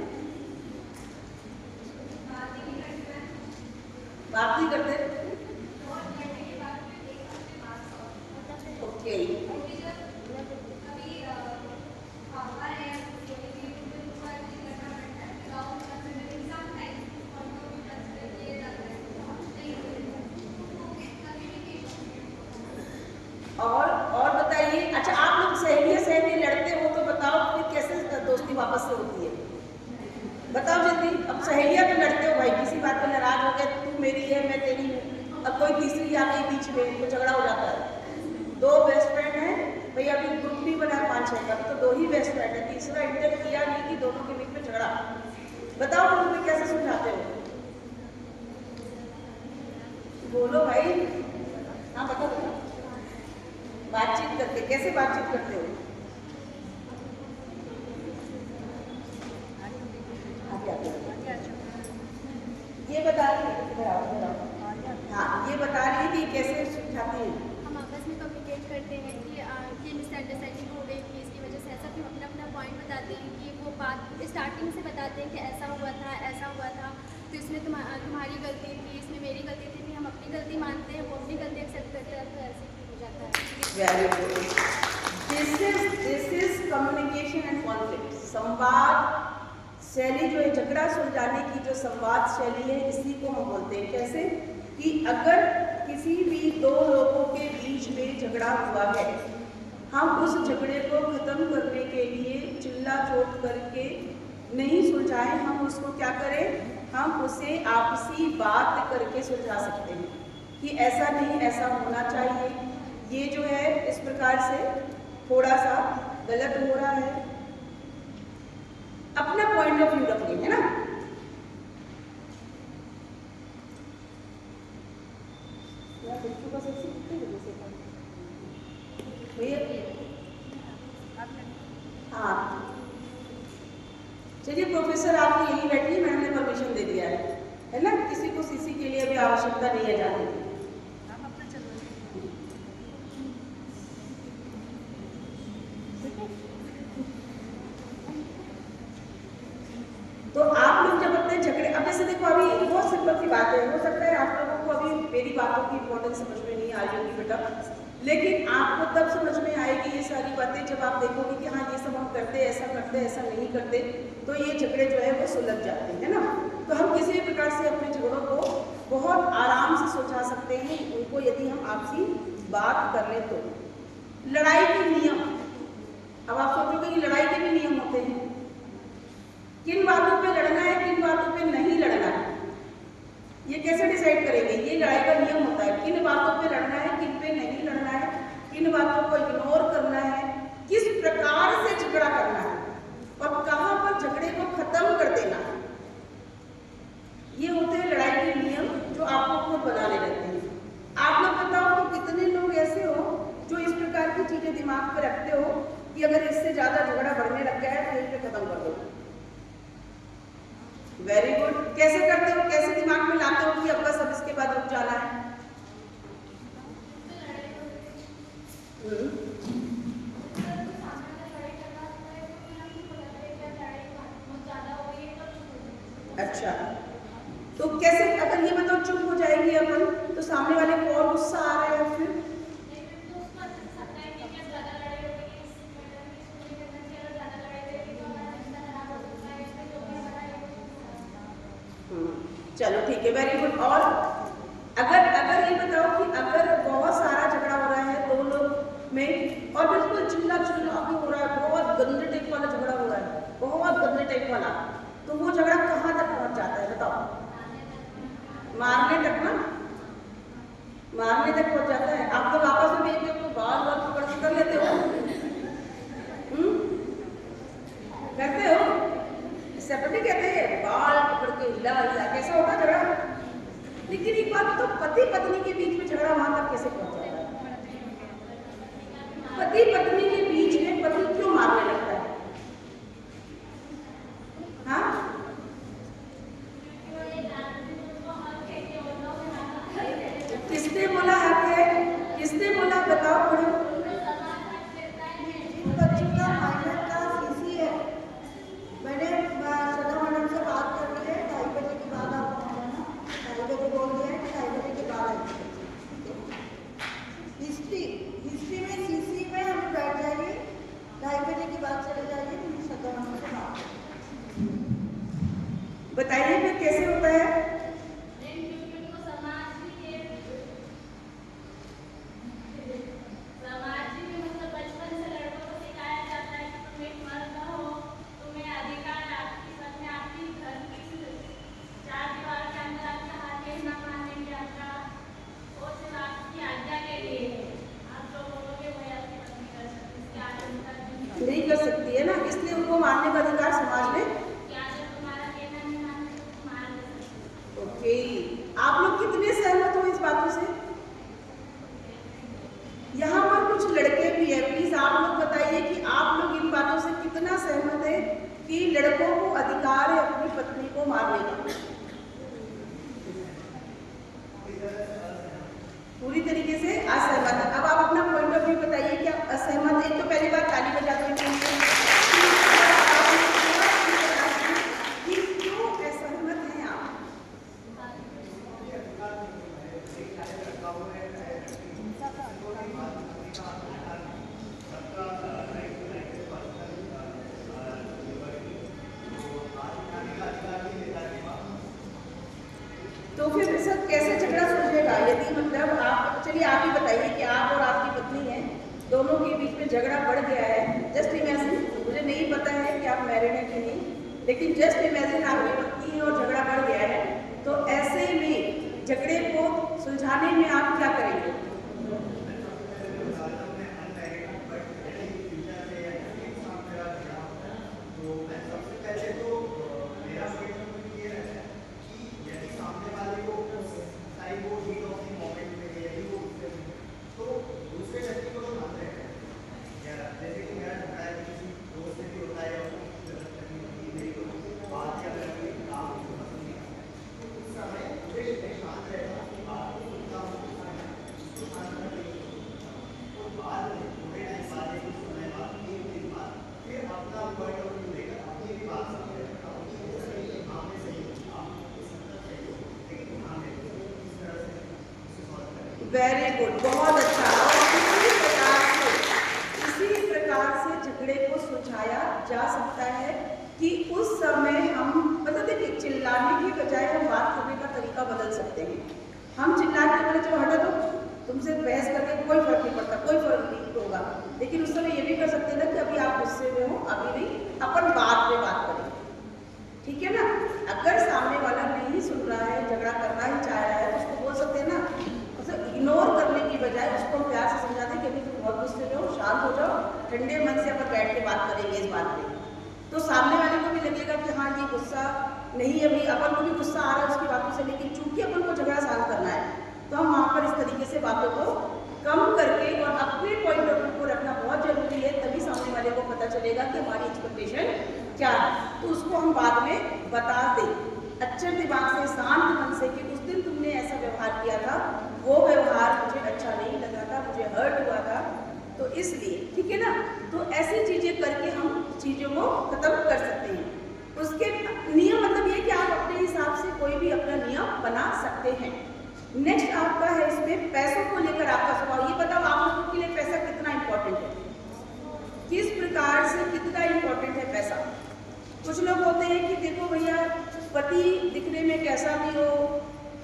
S1: बात नहीं करते? ओके। और बताइए, अच्छा आप लोग सहेली लड़ते हो तो बताओ फिर कैसे दोस्ती वापस से होती है, बताओ जल्दी। अब सहेलियां तो लड़ते हो भाई, किसी बात पर नाराज हो गए, तू मेरी है मैं तेरी हूँ, अब कोई तीसरी आ गई बीच में तो झगड़ा हो जाता है। दो बेस्ट फ्रेंड है भाई, अभी ग्रुप भी बना 5-6 का, तो दो ही बेस्ट फ्रेंड है, तीसरा इंटर किया नहीं कि दोनों के बीच में झगड़ा। बताओ ग्रुप में कैसे सुलझाते हो? बोलो भाई। हाँ बताओ, बातचीत करके। कैसे बातचीत करते हो? ये बता रही है, हाँ ये बता रही है कि कैसे सुलझाती है।
S2: हम आपस में कम्युनिकेट करते हैं कि मिसअंडरस्टैंडिंग हो गई थी, इसकी वजह से ऐसा, फिर अपना अपना पॉइंट बताते हैं कि वो बात स्टार्टिंग से बताते हैं कि ऐसा हुआ था, तो इसमें तुम्हारी गलती थी, इसमें मेरी गलती थी, हम अपनी गलती मानते हैं, वो अपनी गलती एक्सेप्ट करते हैं, तो ऐसे हो जाता है।
S1: Very good. This is communication and conflict. संवाद शैली जो है, झगड़ा सुलझाने की जो संवाद शैली है, इसी को हम बोलते हैं। कैसे कि अगर किसी भी दो लोगों के बीच में झगड़ा हुआ है, हम उस झगड़े को खत्म करने के लिए चिल्ला चोट करके नहीं सुलझाएं, हम उसको क्या करें, हम उसे आपसी बात करके सुलझा सकते हैं कि ऐसा नहीं, ऐसा होना चाहिए, ये जो है इस प्रकार से थोड़ा सा गलत हो रहा है। अपना पॉइंट ऑफ व्यू रखिए, है ना। हाँ चलिए, प्रोफेसर आपकी यही बैठी, मैडम ने परमिशन दे दिया है ना, किसी को सीसी के लिए भी आवश्यकता नहीं है जाने की। तो आप लोग जब अपने झगड़े, अब जैसे देखो अभी बहुत सिंपल सी बात है, हो सकता है आप लोगों को अभी मेरी बातों की इम्पोर्टेंस समझ में नहीं आ रही होगी बेटा, लेकिन आपको तब समझ में आएगी ये सारी बातें जब आप देखोगे कि हाँ ये सब हम करते, ऐसा नहीं करते, तो ये झगड़े जो है वो सुलझ जाते हैं ना। तो हम किसी भी प्रकार से अपने झगड़ों को बहुत आराम से सुलझा सकते हैं, उनको यदि हम आपसी बात कर लें तो। लड़ाई के नियम, अब आप सोचोगे कि लड़ाई के भी नियम होते हैं, किन बातों पे लड़ना है, किन बातों पे नहीं लड़ना है। ये कैसे डिसाइड करेंगे? ये लड़ाई का नियम होता है, किन बातों पे लड़ना है, किन पे नहीं लड़ना है, किन बातों को इग्नोर करना है, किस प्रकार से झगड़ा करना है और कहाँ पर झगड़े को खत्म कर देना है। ये होते हैं लड़ाई के नियम जो आपको खुद बनाने रहते हैं। आप लोग बताओ कि कितने लोग ऐसे हो जो इस प्रकार की चीजें दिमाग पे रखते हो कि अगर इससे ज्यादा झगड़ा बढ़ने लग गया है तो यहीं पे खत्म कर दो। Very good. कैसे करते हो, कैसे दिमाग में लाते हो कि अब बस अब इसके बाद रुक जाना है? अच्छा, तो कैसे, अगर ये बताओ चुप हो जाएगी अपन तो सामने वाले को और गुस्सा आ रहा है फिर? चलो ठीक है, वेरी गुड। और अगर ये बताओ कि अगर बहुत सारा झगड़ा हो रहा है दो लोग में और बिल्कुल चिल्ला चिल्ला भी हो रहा है, बहुत गंदे टाइप वाला झगड़ा हो रहा है, बहुत गंदे टाइप वाला, तो वो झगड़ा कहाँ तक पहुंच जाता है बताओ? मारने तक ना, मारने तक पहुंच जाता है। आप लोग आपस में एक को बाल बाल पकड़ के कर लेते हो? करते हो? सेपरेट कहते हैं, बाल पकड़ के हिला हिला, कैसा होता है झगड़ा? लेकिन एक बात तो, पति पत्नी के बीच में झगड़ा वहां तक कैसे पहुंच जाता है? पति पत्नी के बीच में पति क्यों मारने लगता है? हाँ, किसने बोला हक है? किसने बोला? बताओ पढ़ो।
S3: बच्चों का माइनर का सीसी है। मैंने सदा मैडम से बात कर ली है, 2:30 बजे के बाद आप पहुँचना। 2:30 बजे बोल दिया है कि 2:30 बजे के बाद आइए। हिस्ट्री में सीसी में हम बैठ जाइए, 2:30 बजे के बाद चले जाइए, मुझे सदा मैडम से बात
S1: बताइए फिर कैसे होता है? नहीं कर सकती है ना, इसलिए उनको मारने का अधिकार समाज में। ओके, आप लोग कितने सहमत हो इस बातों से? यहाँ पर कुछ लड़के भी है, प्लीज आप लोग बताइए कि आप लोग इन बातों से कितना सहमत है कि लड़कों को अधिकार है अपनी पत्नी को मारने का? पूरी तरीके से असहमत है। अब आप अपना पॉइंट ऑफ व्यू बताइए कि आप असहमत हैं। तो पहली बार ताली बजा दो कि क्यों असहमत हैं आप? तो फिर सर कैसे झगड़ा सुलझेगा? यदि मतलब आप, चलिए आप ही बताइए कि आप और आपकी पत्नी हैं, दोनों के बीच में झगड़ा बढ़ गया है। जस्ट इमेजिन, मुझे नहीं पता है कि आप मैरिड हैं कि नहीं, लेकिन जस्ट इमेजिन आपकी पत्नी है और झगड़ा बढ़ गया है, तो ऐसे में झगड़े को सुलझाने में आप क्या करेंगे? वेरी गुड, बहुत अच्छा। और इसी प्रकार से झगड़े को सुलझाया जा सकता है कि उस समय हम, मतलब देखिए, चिल्लाने की बजाय हम बात करने का तरीका बदल सकते हैं। हम चिल्ला के बोले चलो हटा दो, तुमसे बहस करके कोई फर्क नहीं पड़ता, कोई फर्क नहीं होगा, लेकिन उस समय ये भी कर सकते हैं ना कि अभी आप गुस्से में हो, अभी नहीं, अपन बाद में बात करेंगे, ठीक है ना? अगर सामने वाला नहीं सुन सुन रहा है, झगड़ा करना ही चाह रहा है, तो उसको बोल सकते हैं ना, उसे इग्नोर करने की बजाय उसको हम प्यार से समझा दें कि अभी तुम बहुत गुस्से में हो, शांत हो जाओ, ठंडे मन से अपन बैठ के बात करेंगे इस बात पे। तो सामने वाले को भी लगेगा कि हाँ ये गुस्सा नहीं, अभी अपन को भी गुस्सा आ रहा है उसकी बातों से, लेकिन चूंकि अपन को झगड़ा शांत करना है तो हम वहाँ पर इस तरीके से बातों को कम करके और अपने पॉइंट ऑफ व्यू को रखना बहुत जरूरी है। तभी सामने वाले को पता चलेगा कि हमारी एक्सपेक्टेशन क्या है, तो उसको हम बाद में बता दें अच्छे दिमाग से, शांत मन से कि उस दिन तुमने ऐसा व्यवहार किया था, वो व्यवहार मुझे अच्छा नहीं लगा था, मुझे हर्ट हुआ था, तो इसलिए, ठीक है ना। तो ऐसी चीज़ें करके हम चीज़ों को खत्म कर सकते हैं। उसके नियम मतलब ये कि आप अपने हिसाब से कोई भी अपना नियम बना सकते हैं। नेक्स्ट आपका है इसमें पैसों को लेकर आपका स्वभाव। ये बताओ आप लोगों के लिए पैसा कितना इंपॉर्टेंट है, किस प्रकार से कितना इंपॉर्टेंट है पैसा। कुछ लोग होते हैं कि देखो भैया पति दिखने में कैसा भी हो,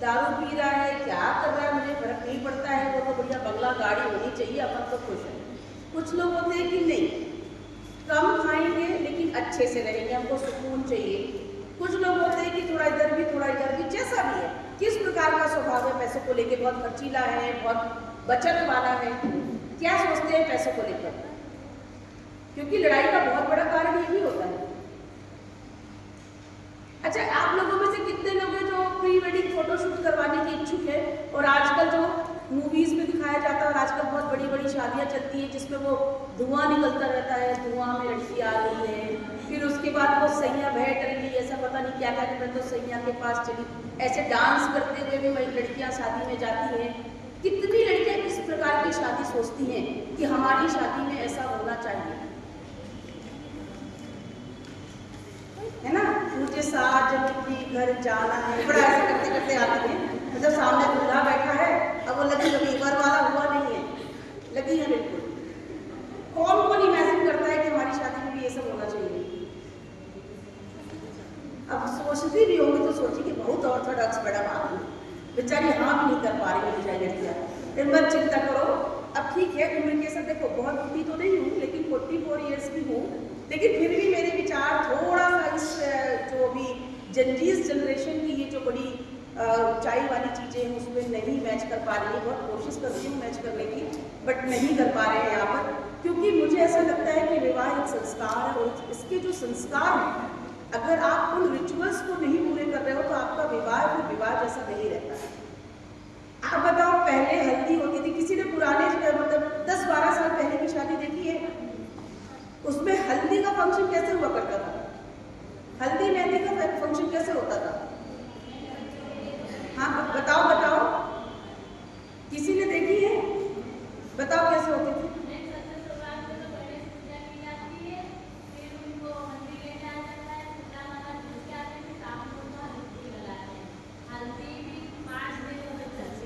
S1: दारू पी रहा है, क्या कर रहा है, मुझे फर्क नहीं पड़ता है, वो तो बढ़िया बंगला गाड़ी होनी चाहिए, अपन तो खुश है। कुछ लोग होते हैं कि नहीं, कम खाएंगे लेकिन अच्छे से रहेंगे, हमको सुकून चाहिए। कुछ लोग होते हैं कि थोड़ा इधर भी थोड़ा इधर भी, जैसा भी है, किस प्रकार का स्वभाव है पैसों को लेकर, बहुत खर्चीला है, बहुत बचत वाला है, क्या सोचते हैं पैसों को लेकर। क्योंकि लड़ाई का बहुत बड़ा कारण यही होता है। अच्छा, आप लोगों में से कितने लोग हैं जो प्री वेडिंग फोटोशूट करवाने के इच्छुक है, और आजकल जो मूवीज में दिखाया जाता है, और आजकल बहुत बड़ी बड़ी शादियां चलती हैं जिसमें वो धुआं निकलता रहता है, धुआं में लड़की आ रही है, फिर उसके बाद वो सैया भय टल रही, ऐसा पता नहीं क्या क्या कि मैं तो सैया के पास चली, ऐसे डांस करते हुए भी लड़कियां शादी में जाती हैं। कितनी लड़कियां इस प्रकार की शादी सोचती हैं कि हमारी शादी में ऐसा होना चाहिए, है ना। मुझे साथ जब अपनी घर जाना है, बड़ा ऐसे करते करते आती है, मतलब सामने दूल्हा बैठा है, अब वो लगी कभी ऊपर वाला हुआ नहीं है, लगी है बिल्कुल। कौन कौन इमेजिन करता है कि हमारी शादी में भी ये सब होना चाहिए। अब सोचती भी होगी तो सोची कि बहुत ऑर्थोडॉक्स मैडम आ गई, बेचारी हाँ भी नहीं कर पा रही बेचारी लड़कियाँ। फिर मत चिंता करो, अब ठीक है, उम्र के सब देखो बहुत बुढ़ी तो नहीं हूँ, लेकिन 44 ईयर्स की हूँ, लेकिन फिर भी मेरे विचार थोड़ा सा इस जो अभी जनजीज जनरेशन की ये जो बड़ी ऊंचाई वाली चीज़ें हैं उसमें नहीं मैच कर पा रही है। बहुत कोशिश करती हूँ मैच करने की, बट नहीं कर पा रहे हैं यहाँ पर, क्योंकि मुझे ऐसा लगता है कि विवाह एक संस्कार है, और इसके जो संस्कार हैं, अगर आप उन रिचुअल्स को नहीं पूरे कर रहे हो तो आपका विवाह फिर विवाह जैसा नहीं रहता है। आप बताओ, पहले हल्दी होती थी, किसी ने पुराने मतलब 10-12 साल पहले की शादी देखी है, उसमें हल्दी का फंक्शन कैसे हुआ करता था, हल्दी मेहंदी का फंक्शन कैसे होता था। हाँ बताओ बताओ, किसी ने देखी है, बताओ कैसे होती थी।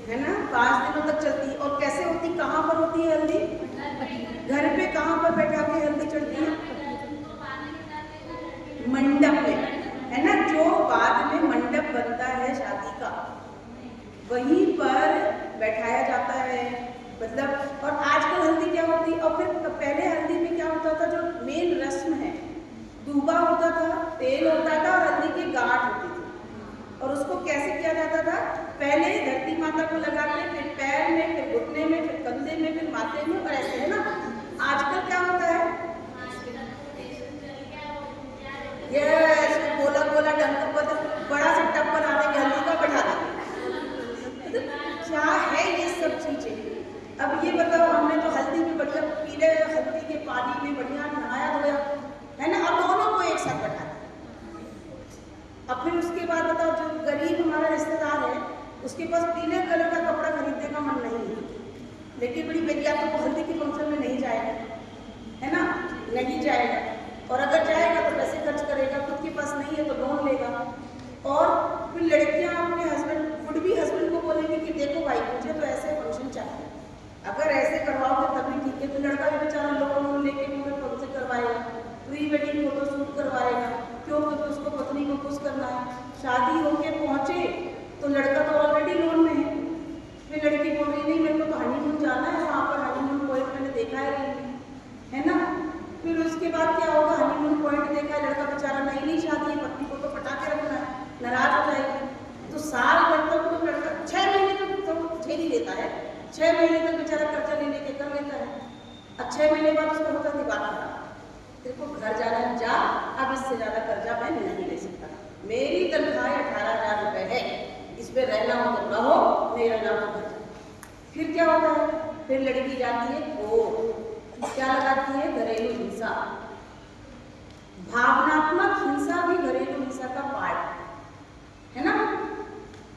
S1: है ना, 5 दिनों तक चलती है। और कैसे होती, कहाँ पर होती है हल्दी, घर पे कहाँ पर बैठा के हल्दी चढ़ती है, मंडप में, है ना, जो बाद में मंडप बनता है शादी का, वहीं पर बैठाया जाता है। मतलब और आजकल हल्दी क्या होती है, और फिर पहले हल्दी में क्या होता था, जो मेन रस्म है, दूबा होता था, तेल होता था और हल्दी की गांठ होती थी। और उसको कैसे किया जाता था, पहले धरती माता को लगा के, फिर पैर में, फिर घुटने में, फिर कंधे में, फिर माथे में, और ऐसे, है ना। आजकल क्या होता है, ये ऐसे गोला गोला डंक पर बड़ा सा टब बना देंगे, हल्दी का बैठा देंगे, क्या है ये सब चीजें। अब ये बताओ, हमने तो हल्दी में बढ़िया पीले हल्दी के पानी में बढ़िया नहाया धोया, है ना, अब दोनों को एक साथ बैठा। अब फिर उसके बाद बताओ, जो गरीब हमारा रिश्तेदार है, उसके पास पीले कलर का कपड़ा खरीदने का मन नहीं है, लेकिन बड़ी बेटिया तो वो हल्दी के फंक्शन में नहीं जाएगा, है ना, नहीं जाएगा, और अगर जाएगा तो पैसे खर्च करेगा, खुद के पास नहीं है तो लोन लेगा। और फिर लड़कियां अपने हस्बैंड, वुड बी हस्बैंड को बोलेंगे कि देखो भाई मुझे तो ऐसे फंक्शन चाहिए, अगर ऐसे करवाओगे तभी ठीक है। तो लड़का भी बेचारा लोन लेके पूरे फंक्शन करवाएगा, प्री वेडिंग फोटो शूट करवाएगा, क्यों, क्योंकि उसको पत्नी को खुश करना है। शादी होके पहुंचे तो लड़का तो ऑलरेडी लोन में है, फिर लड़की बोल रही नहीं मेरे को तो हनीमून जाना है, वहाँ पर हनीमून पॉइंट मैंने देखा है ना। फिर उसके बाद क्या होगा, हनीमून पॉइंट देखा है, लड़का बेचारा नई शादी है, पत्नी को तो पटा के रखना है, नाराज हो जाएगी। तो ज़्यादा कर्जा लेने के कर लेता है। अब 6 महीने बाद उसका होता है दिमाग खराब, तेरे को घर जाना है जा, अब इससे ज़्यादा कर्जा मैं नहीं ले सकता, मेरी तनख्वाह 18,000 रुपये है, इस पर रहना हो तो रहो, नहीं रहना हो तो घर जाओ। फिर क्या होता है, फिर लड़की जाती है कोर्ट, क्या लगाती है, घरेलू हिंसा। भावनात्मक हिंसा भी घरेलू हिंसा का पार्ट है ना।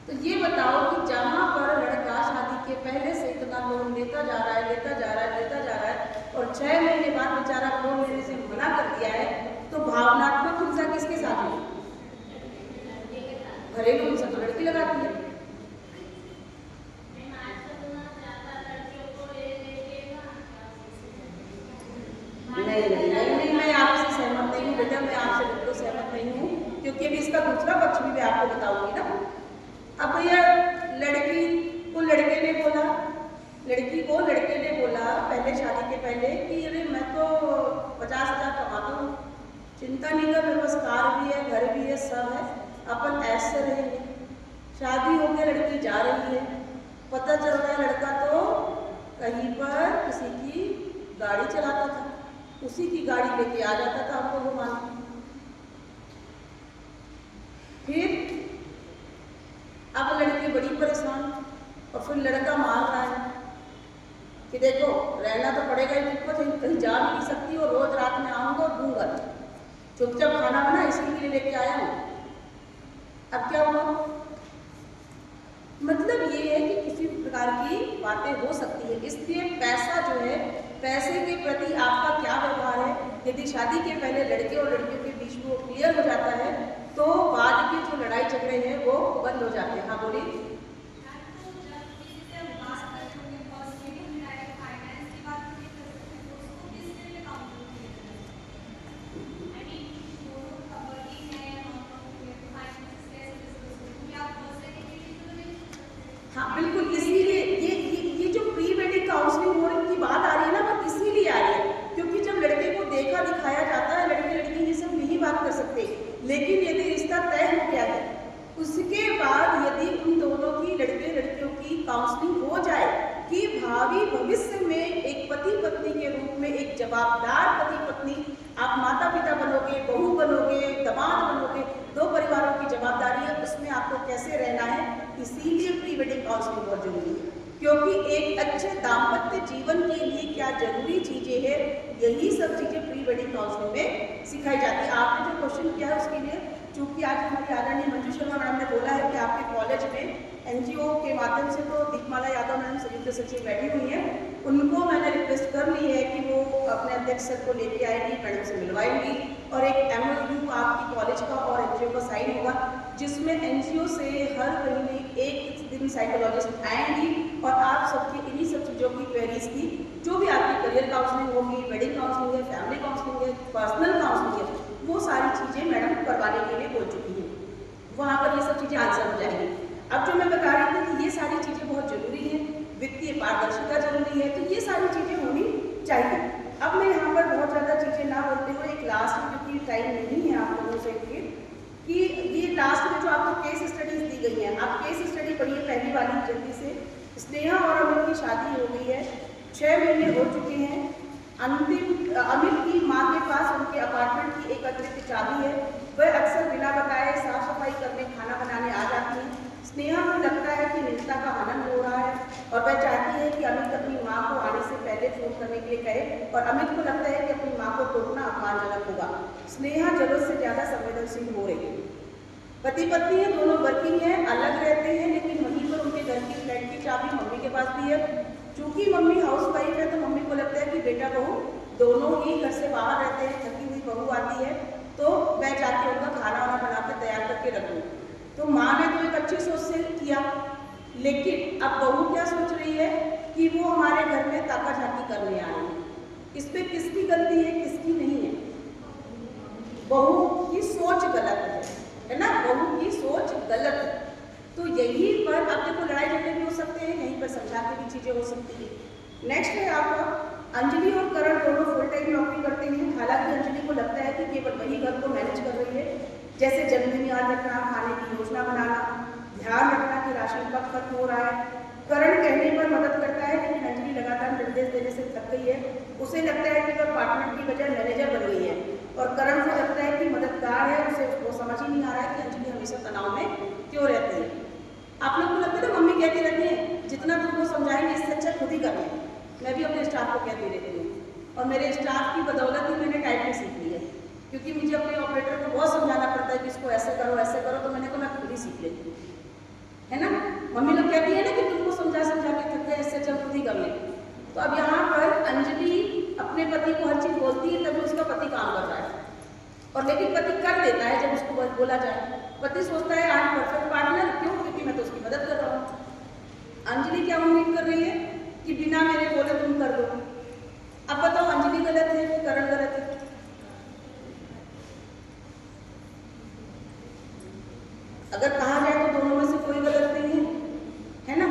S1: तो ये बताओ कि जहाँ पर लड़का शादी के पहले से इतना लोन लेता जा रहा है, लेता जा रहा है, लेता जा रहा है, और 6 महीने बाद बेचारा लोन लेने से मना कर दिया है, तो भावनात्मक हिंसा किसके साथ है, घरेलू हिंसा तो लड़की लगाती है। नहीं, मैं आपसे सहमत नहीं हूँ बेटा, मैं आपसे बिल्कुल सहमत नहीं हूँ, क्योंकि अभी इसका दूसरा पक्ष भी मैं आपको बताऊंगी ना। अब भैया लड़की को लड़के ने बोला, लड़की को लड़के ने बोला पहले शादी के पहले कि अरे मैं तो 50,000 कमाता हूँ, चिंता नहीं कर, मेरे पास कार भी है, घर भी है, सब है, अपन ऐसे रहेंगे। शादी हो के लड़की जा रही है, पता चल रहा है लड़का तो कहीं पर किसी की गाड़ी चलाता था, उसी की गाड़ी लेके आ जाता था आपको घुमाने। फिर अब लड़की बड़ी परेशान, और फिर लड़का मान रहा है कि देखो रहना तो पड़ेगा ही तुमको, कहीं जा भी नहीं सकती, और रोज रात में आऊँगा और दूंगा, चुपचाप खाना बना इसीलिए लेके आया हूँ। अब क्या हुआ, मतलब ये है कि किसी प्रकार की बातें हो सकती है, इसलिए पैसा जो है, पैसे के प्रति आपका क्या व्यवहार है, यदि शादी के पहले लड़के और लड़कियों के बीच में वो क्लियर हो जाता है तो बाद के जो लड़ाई झगड़े हैं वो बंद हो जाते हैं। हाँ बोलिए। हाँ बिल्कुल, इसीलिए ये जो प्री वेडिंग काउंसलिंग होने की बात आ रही है ना, वो इसीलिए आ रही है क्योंकि जब लड़के को देखा दिखाया जाता है, लड़के लड़की ये सब नहीं बात कर सकते, लेकिन यदि रिश्ता तय हो गया है उसके बाद यदि उन दोनों की लड़के लड़कियों की काउंसलिंग हो जाए कि भावी भविष्य में एक पति पत्नी के रूप में एक जवाबदार पति पत्नी, आप माता पिता बनोगे, बहू बनोगे, दामाद बनोगे, दो परिवारों की जवाबदारी है, उसमें आपको कैसे रहना है, इसीलिए प्री वेडिंग काउंसलिंग बहुत जरूरी है। क्योंकि एक अच्छे दाम्पत्य जीवन के लिए क्या जरूरी चीजें हैं, यही सब चीजें प्री वेडिंग काउंसलिंग में सिखाई जाती है। आपने जो क्वेश्चन किया है उसके लिए, चूंकि आज हमारी आदरणीय मंजू शर्मा मैडम ने बोला है कि आपके कॉलेज में एनजीओ के माध्यम से तो दीपमाला यादव मैडम संयुक्त सचिव बैठी हुई हैं, उनको मैंने रिक्वेस्ट कर ली है कि वो अपने अध्यक्ष सर को लेके आएंगी, मैडम से मिलवाएंगी, और एक MOU आपकी कॉलेज का और एनजीओ का साइन होगा, जिसमें एनजीओ से हर महीने एक दिन साइकोलॉजिस्ट आएंगी और आप सबकी इन्हीं सब चीज़ों की क्वेरीज की, जो भी आपकी करियर काउंसलिंग होगी, वेडिंग काउंसलिंग है, फैमिली काउंसलिंग है, पर्सनल काउंसलिंग है, वो सारी चीज़ें मैडम करवाने के लिए बोल चुकी हैं, वहाँ पर ये सब चीज़ें आंसर हो जाएंगी। अब जो मैं बता रही थी कि ये सारी चीज़ें बहुत जरूरी हैं, वित्तीय पारदर्शिता जरूरी है, तो ये सारी चीज़ें होनी चाहिए। अब मैं यहाँ पर बहुत ज़्यादा चीज़ें ना बोलते हुए एक लास्ट में, क्योंकि टाइम नहीं है आप लोगों से कि ये लास्ट में जो आपको केस स्टडीज दी गई हैं, आप केस स्टडी पढ़िए पहली वाली जल्दी से। स्नेहा और अमित की शादी हो गई है, 6 महीने हो चुके हैं। अमित की माँ के पास उनके अपार्टमेंट की एक अतिरिक्त चाबी है, वह अक्सर बिना बताए साफ सफाई करने, खाना बनाने आ जाती है। स्नेहा को लगता है कि निजता का हनन हो रहा है और वह चाहती है कि अमित अपनी माँ को आने से पहले फोन करने के लिए कहे, और अमित को लगता है कि अपनी माँ को टोकना अपमानजनक होगा। स्नेहा जरूरत से ज़्यादा संवेदनशील हो रही है। पति पत्नी है, दोनों वर्किंग है, अलग रहते हैं, लेकिन वहीं पर उनके घर की फ्लैट की चाबी मम्मी के पास भी है। चूँकि मम्मी हाउस वाइफ है तो मम्मी को लगता है कि बेटा बहू दोनों ही घर से बाहर रहते हैं, थकी हुई बहू आती है तो मैं जाके उनका खाना वाना बना कर तैयार करके रखूँ। तो माँ ने तो एक अच्छी सोच से किया, लेकिन अब बहू क्या सोच रही है कि वो हमारे घर में ताका झाकी करने आ रही है। इस पर किसकी गलती है, किसकी नहीं है? बहू की सोच गलत है ना, बहू की सोच गलत है। तो यहीं पर अब देखो लड़ाई झगड़े भी हो सकते हैं, यहीं पर समझा के भी चीज़ें हो सकती है। नेक्स्ट है आपका, अंजलि और करण दोनों फुल टाइम नौकरी करते हैं। हालांकि अंजलि को लगता है कि केवल वही घर को मैनेज कर रही है, जैसे जन्मदिन याद रखना, खाने की योजना बनाना, ध्यान रखना कि राशन कब खत्म हो रहा है, करण कहने पर मदद करता है, लेकिन अंजलि लगातार निर्देश देने से थक गई है। उसे लगता है कि वह पार्टनर की बजाय मैनेजर बन गई है और करण को लगता है कि मददगार है। उसे वो समझ ही नहीं आ रहा है कि अंजलि हमेशा तनाव में क्यों रहती है। आप लोग को लगता है ना मम्मी कहती रहती है जितना तुमको समझाएंगे इससे अच्छा खुद ही कर लें। मैं भी अपने स्टाफ को कहती रहती हूँ और मेरे स्टाफ की बदौलत ही मैंने टाइपिंग सीख ली है, क्योंकि मुझे अपने ऑपरेटर को बहुत समझाना पड़ता है कि इसको ऐसे करो ऐसे करो, तो मैंने कहा मैं खुद ही सीख लेती हूँ, है ना। मम्मी लोग कहती है ना कि तुमको समझा समझा के थक गए, इससे अच्छा खुद ही कर ले। तो अब यहाँ पर अंजलि अपने पति को हर चीज़ बोलती है, तभी उसका पति काम कर रहा है, और लेकिन पति कर देता है जब उसको बोला जाए। पति सोचता है आज परफेक्ट पार्टनर, क्यों? क्योंकि मैं तो उसकी मदद कर रहा हूँ। अंजलि क्या उम्मीद कर रही है कि बिना मेरे बोले तुम कर दो। अब बताओ अंजलि गलत है कि करण गलत है? अगर कहा जाए तो दोनों में से कोई गलत नहीं है ना,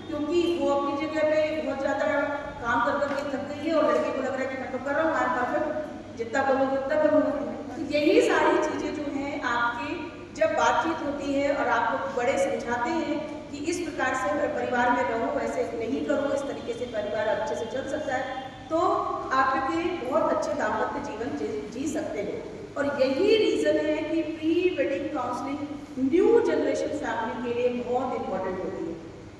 S1: क्योंकि वो अपनी जगह पे बहुत ज़्यादा काम कर करके थक गई है और लड़के को लग रहा है कि मैं तो कर रहा हूँ, आई एम परफेक्ट, जितना बोलोगे उतना करूँगा। तो यही सारी चीज़ें जो हैं आपकी जब बातचीत होती है और आपको बड़े समझाते हैं कि इस प्रकार से परिवार में रहो, ऐसे नहीं करो, इस तरीके से परिवार अच्छे से चल सकता है, तो आपके बहुत अच्छे दाम्पत्य जीवन जी सकते हैं। और यही रीज़न है कि pre wedding counselling new generation family के लिए बहुत इंपॉर्टेंट होती है,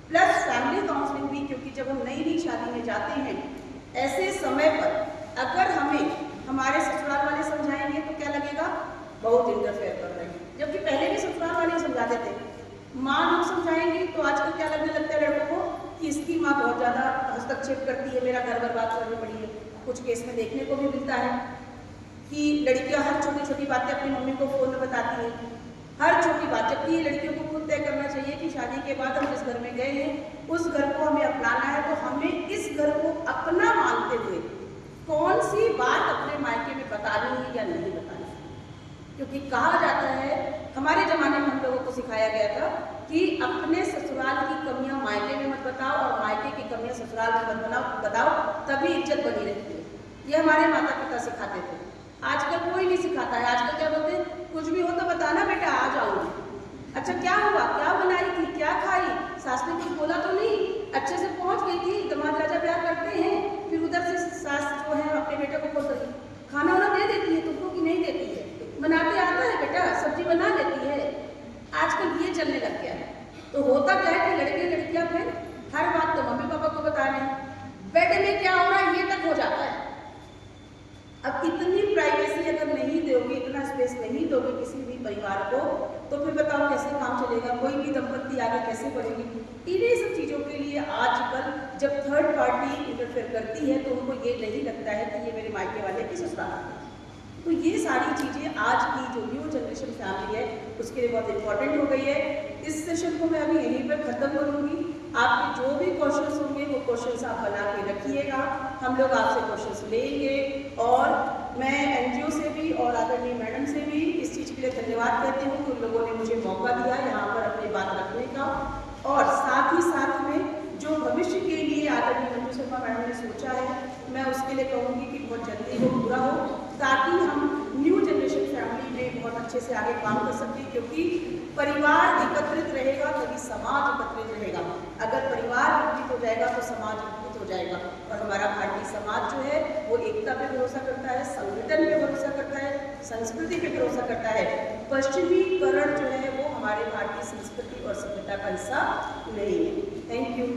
S1: प्लस फैमिली काउंसलिंग भी, क्योंकि जब हम नई नई शादी में जाते हैं ऐसे समय पर अगर हमें हमारे ससुराल वाले समझाएंगे तो क्या लगेगा, बहुत इंटरफेयर कर रहे हैं, जबकि पहले भी ससुराल वाले समझाते थे। माँ लोग समझाएंगे तो आजकल क्या लगने लगता है लड़कों को कि इसकी माँ बहुत ज़्यादा हस्तक्षेप करती है, मेरा घर बर्बाद करनी पड़ी है। कुछ केस में देखने को भी मिलता है कि लड़कियां हर छोटी छोटी बातें अपनी मम्मी को फ़ोन में बताती हैं, हर छोटी बात, जबकि ये लड़कियों को खुद तय करना चाहिए कि शादी के बाद हम जिस घर में गए हैं उस घर को हमें अपनाना है, तो हमें इस घर को अपना मानते हुए कौन सी बात अपने मायके में बतानी है या नहीं बतानी है। क्योंकि कहा जाता है, हमारे ज़माने में हम लोगों को सिखाया गया था कि अपने ससुराल की कमियां मायके में मत बताओ और मायके की कमियां ससुराल में मत बताओ, तभी इज्जत बनी रहती है। ये हमारे माता पिता सिखाते थे। आजकल कोई नहीं सिखाता है। आजकल क्या बोलते हैं, कुछ भी हो तो बताना बेटा, आ जाऊंगी। अच्छा क्या हुआ, क्या बनाई थी, क्या खाई, सास ने कुछ बोला तो नहीं, अच्छे से पहुंच गई थी। दामाद राजा प्यार करते हैं, फिर उधर से सास जो है अपने बेटे को बोल रही खाना वाना दे देती है तुमको कि नहीं देती है, बनाते आता है बेटा, सब्जी बना देती है। आजकल ये चलने लग गया है। तो होता क्या है कि लड़के लड़कियां फिर हर बात तो मम्मी पापा को बता रहे हैं, बेड में क्या हो रहा है ये तक हो जाता है। अब इतनी प्राइवेसी अगर नहीं दोगे, इतना स्पेस नहीं दोगे किसी भी परिवार को, तो फिर बताओ कैसे काम चलेगा, कोई भी दंपत्ति आगे कैसे बढ़ेगी। इन्हीं सब चीज़ों के लिए आजकल जब थर्ड पार्टी इंटरफेयर करती है तो उनको ये नहीं लगता है कि ये मेरे मायके वाले की ससुराल है। तो ये सारी चीज़ें आज की जो न्यू जनरेशन फैमिली है उसके लिए बहुत इंपॉर्टेंट हो गई है। इस सेशन को मैं अभी यहीं पर ख़त्म करूँगी। आपके जो भी क्वेश्चंस होंगे वो क्वेश्चंस आप बना के रखिएगा, हम लोग आपसे क्वेश्चंस लेंगे। और मैं एनजीओ से भी और आदरणीय मैडम से भी इस चीज़ के लिए धन्यवाद कहती हूँ कि उन लोगों ने मुझे मौका दिया यहाँ पर अपनी बात रखने का। और साथ ही साथ में जो भविष्य के लिए आदरणीय मंजू शर्मा मैडम ने सोचा है, मैं उसके लिए कहूँगी कि बहुत जल्दी वो पूरा हो, ताकि हम न्यू जनरेशन फैमिली में बहुत अच्छे से आगे काम कर सकें। क्योंकि परिवार एकत्रित रहेगा तभी समाज एकत्रित रहेगा। अगर परिवार विकसित हो जाएगा तो समाज विकसित हो जाएगा। और हमारा भारतीय समाज जो है वो एकता पे भरोसा करता है, संगठन पे भरोसा करता है, संस्कृति पे भरोसा करता है। पश्चिमीकरण जो है वो हमारे भारतीय संस्कृति और सभ्यता का हिस्सा नहीं है। Thank you.